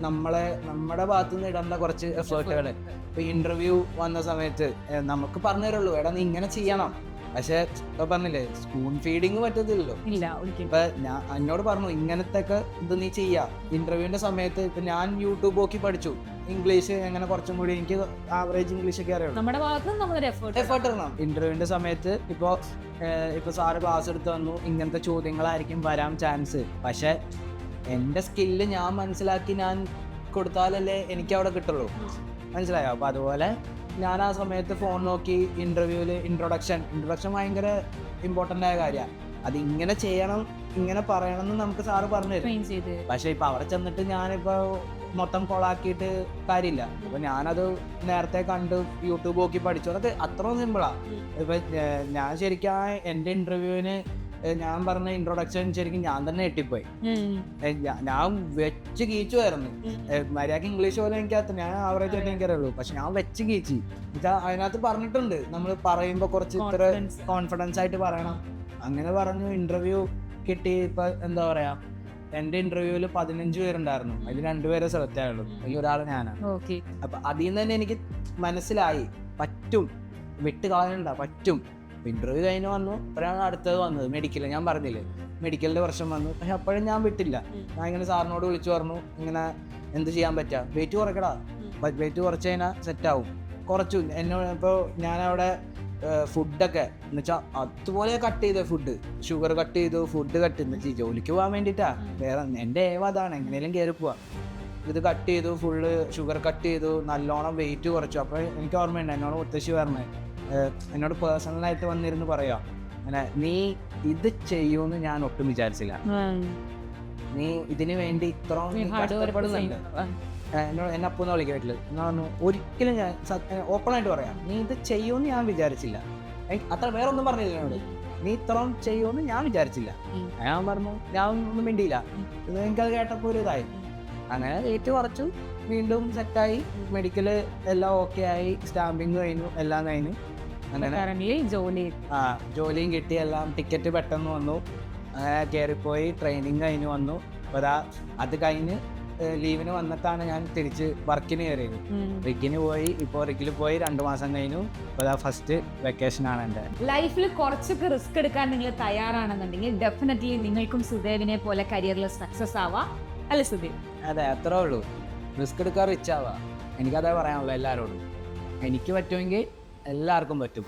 നമ്മുടെ ഭാഗത്തു നിന്ന് ഇടേണ്ട കുറച്ച് എഫേർട്ടുകൾ. ഇപ്പൊ ഇന്റർവ്യൂ വന്ന സമയത്ത് നമുക്ക് പറഞ്ഞു തരുള്ളൂ, എടാ നീ ഇങ്ങനെ ചെയ്യണം. പക്ഷെ ഇപ്പൊ പറഞ്ഞില്ലേ, സ്പൂൺ ഫീഡിങ് പറ്റത്തില്ലല്ലോ. ഇല്ല ഒരിക്കലും. ഇപ്പൊ ഞാൻ എന്നോട് പറഞ്ഞു ഇങ്ങനത്തെ ഒക്കെ ഇത് നീ ചെയ്യാ. ഇന്റർവ്യൂവിന്റെ സമയത്ത് ഇപ്പൊ ഞാൻ യൂട്യൂബ് നോക്കി പഠിച്ചു ഇംഗ്ലീഷ്, എങ്ങനെ കുറച്ചും കൂടി എനിക്ക് ആവറേജ് ഇംഗ്ലീഷ് ഒക്കെ അറിയുള്ളൂ. നമ്മുടെ ഭാഗത്ത് നമ്മളൊരു എഫേർട്ട് ഇടണം. ഇന്റർവ്യൂവിന്റെ സമയത്ത് ഇപ്പൊ സാറ് ക്ലാസ് എടുത്ത് വന്നു, ഇങ്ങനത്തെ ചോദ്യങ്ങളായിരിക്കും വരാൻ ചാൻസ്. പക്ഷെ എൻ്റെ സ്കില്ല് ഞാൻ മനസ്സിലാക്കി ഞാൻ കൊടുത്താലല്ലേ എനിക്ക് അവിടെ കിട്ടുള്ളൂ. മനസ്സിലായോ? അപ്പൊ അതുപോലെ ഞാൻ ആ സമയത്ത് ഫോൺ നോക്കി ഇന്റർവ്യൂവിൽ ഇൻട്രൊഡക്ഷൻ ഭയങ്കര ഇമ്പോർട്ടൻ്റ് ആയ കാര്യമാണ്. അത് ഇങ്ങനെ ചെയ്യണം, ഇങ്ങനെ പറയണം എന്ന് നമുക്ക് സാറ് പറഞ്ഞു തരും. പക്ഷെ ഇപ്പൊ അവിടെ ചെന്നിട്ട് ഞാനിപ്പോ മൊത്തം കൊളാക്കിയിട്ട് കാര്യമില്ല. അപ്പൊ ഞാനത് നേരത്തെ കണ്ട് യൂട്യൂബ് നോക്കി പഠിച്ചു. അതൊക്കെ അത്ര സിമ്പിളാ. ഇപ്പൊ ഞാൻ ശരിക്കും എൻ്റെ ഇന്റർവ്യൂവിന് ഞാൻ പറഞ്ഞ ഇൻട്രൊഡക്ഷൻ ശരിക്കും ഞാൻ തന്നെ എട്ടിപ്പോയി. ഞാൻ വെച്ച് കീച്ചുമായിരുന്നു. മര്യാദക്ക് ഇംഗ്ലീഷ് പോലെ എനിക്കകത്ത് ഞാൻ ആവറേജ് ആയിട്ട് എനിക്കറിയുള്ളൂ. പക്ഷെ ഞാൻ വെച്ച് കീച്ചി. അതിനകത്ത് പറഞ്ഞിട്ടുണ്ട് നമ്മൾ പറയുമ്പോ കുറച്ച് ഇത്ര കോൺഫിഡൻസ് ആയിട്ട് പറയണം. അങ്ങനെ പറഞ്ഞു ഇന്റർവ്യൂ കിട്ടി. ഇപ്പൊ എന്താ പറയാ, എന്റെ ഇന്റർവ്യൂവിൽ 15 പേരുണ്ടായിരുന്നു. അതിൽ 2 പേരെ സെലക്ട് ആയുള്ളൂ. അതിൽ ഒരാൾ ഞാനാണ്. അപ്പൊ അതിൽ നിന്ന് തന്നെ എനിക്ക് മനസ്സിലായി പറ്റും, വിട്ട് കളയണ്ട, പറ്റും. ഇന്റർവ്യൂ കഴിഞ്ഞ് വന്നു. അപ്പോഴാണ് അടുത്തത് വന്നത് മെഡിക്കൽ. ഞാൻ പറഞ്ഞില്ലേ മെഡിക്കലിന്റെ പ്രശ്നം വന്നു. പക്ഷെ അപ്പോഴും ഞാൻ വിട്ടില്ല. ഞാൻ ഇങ്ങനെ സാറിനോട് വിളിച്ചു പറഞ്ഞു, ഇങ്ങനെ എന്ത് ചെയ്യാൻ പറ്റുക, വെയിറ്റ് കുറയ്ക്കടാ, വെയിറ്റ് കുറച്ച് കഴിഞ്ഞാൽ സെറ്റാവും. കുറച്ചു എന്നോട്. ഇപ്പോൾ ഞാനവിടെ ഫുഡൊക്കെ എന്ന് വെച്ചാൽ അതുപോലെ കട്ട് ചെയ്ത ഫുഡ്, ഷുഗർ കട്ട് ചെയ്തു, ഫുഡ് കട്ട് ചെയ്ത് ജോലിക്ക് പോകാൻ വേണ്ടിയിട്ടാ. വേറെ എൻ്റെ ഏവ അതാണ്, എങ്ങനെയും കയറി പോവാം. ഇത് കട്ട് ചെയ്തു, ഫുള്ള് ഷുഗർ കട്ട് ചെയ്തു, നല്ലോണം വെയിറ്റ് കുറച്ചു. അപ്പോൾ എനിക്ക് ഓർമ്മയുണ്ട് എന്നോട് മുത്തശ്ശി പറഞ്ഞത്, എന്നോട് പേഴ്സണലായിട്ട് വന്നിരുന്ന് പറയാം, അങ്ങനെ നീ ഇത് ചെയ്യൂന്ന് ഞാൻ ഒട്ടും വിചാരിച്ചില്ല, നീ ഇതിനു വേണ്ടി ഇത്രയും കഷ്ടപ്പെടുന്നുണ്ട്. എന്നെ അപ്പൊന്ന് വിളിക്കാൻ പറ്റില്ല. ഞാൻ പറഞ്ഞു ഒരിക്കലും ഞാൻ ഓപ്പണായിട്ട് പറയാം, നീ ഇത് ചെയ്യൂന്ന് ഞാൻ വിചാരിച്ചില്ല. അത്ര വേറെ ഒന്നും പറഞ്ഞില്ല എന്നോട്, നീ ഇത്രയും ചെയ്യുമെന്ന് ഞാൻ വിചാരിച്ചില്ല. ഞാൻ പറഞ്ഞു, ഞാൻ ഒന്നും മിണ്ടിയില്ല. ഇത് എനിക്കത് കേട്ടപ്പോൾ ഒരു ഇതായി. അങ്ങനെ വെയിറ്റ് കുറച്ചു, വീണ്ടും സെറ്റായി, മെഡിക്കല് എല്ലാം ഓക്കെ ആയി, സ്റ്റാമ്പിങ് കഴിഞ്ഞു, എല്ലാം കഴിഞ്ഞു. അങ്ങനെ ജോലിയും കിട്ടി, എല്ലാം ടിക്കറ്റ് പെട്ടെന്ന് വന്നു. അങ്ങനെ കയറിപ്പോയി, ട്രെയിനിങ് കഴിഞ്ഞ് വന്നു. അപ്പോൾ അത് കഴിഞ്ഞ് ലീവിന് വന്നിട്ടാണ് ഞാൻ തിരിച്ച് വർക്കിന് കയറിയത്. റിക്കിന് പോയി, ഇപ്പോൾ റിക്കിൽ പോയി 2 മാസം കഴിഞ്ഞു. ഇപ്പോൾ ഫസ്റ്റ് വെക്കേഷനാണ് എൻ്റെ. ലൈഫിൽ കുറച്ചൊക്കെ റിസ്ക് എടുക്കാൻ നിങ്ങൾ തയ്യാറാണെന്നുണ്ടെങ്കിൽ ഡെഫിനറ്റ്ലി നിങ്ങൾക്കും സുദേവിനെ പോലെ കരിയറിൽ സക്സസ് ആവാം, അല്ലേ സുദേവ്? അതെ, അത്രേ ഉള്ളൂ. റിസ്ക് എടുക്കാൻ റിച്ച് ആവാം. എനിക്കതേ പറയാനുള്ളൂ എല്ലാവരോടും. എനിക്ക് പറ്റുമെങ്കിൽ എല്ലാവർക്കും പറ്റും.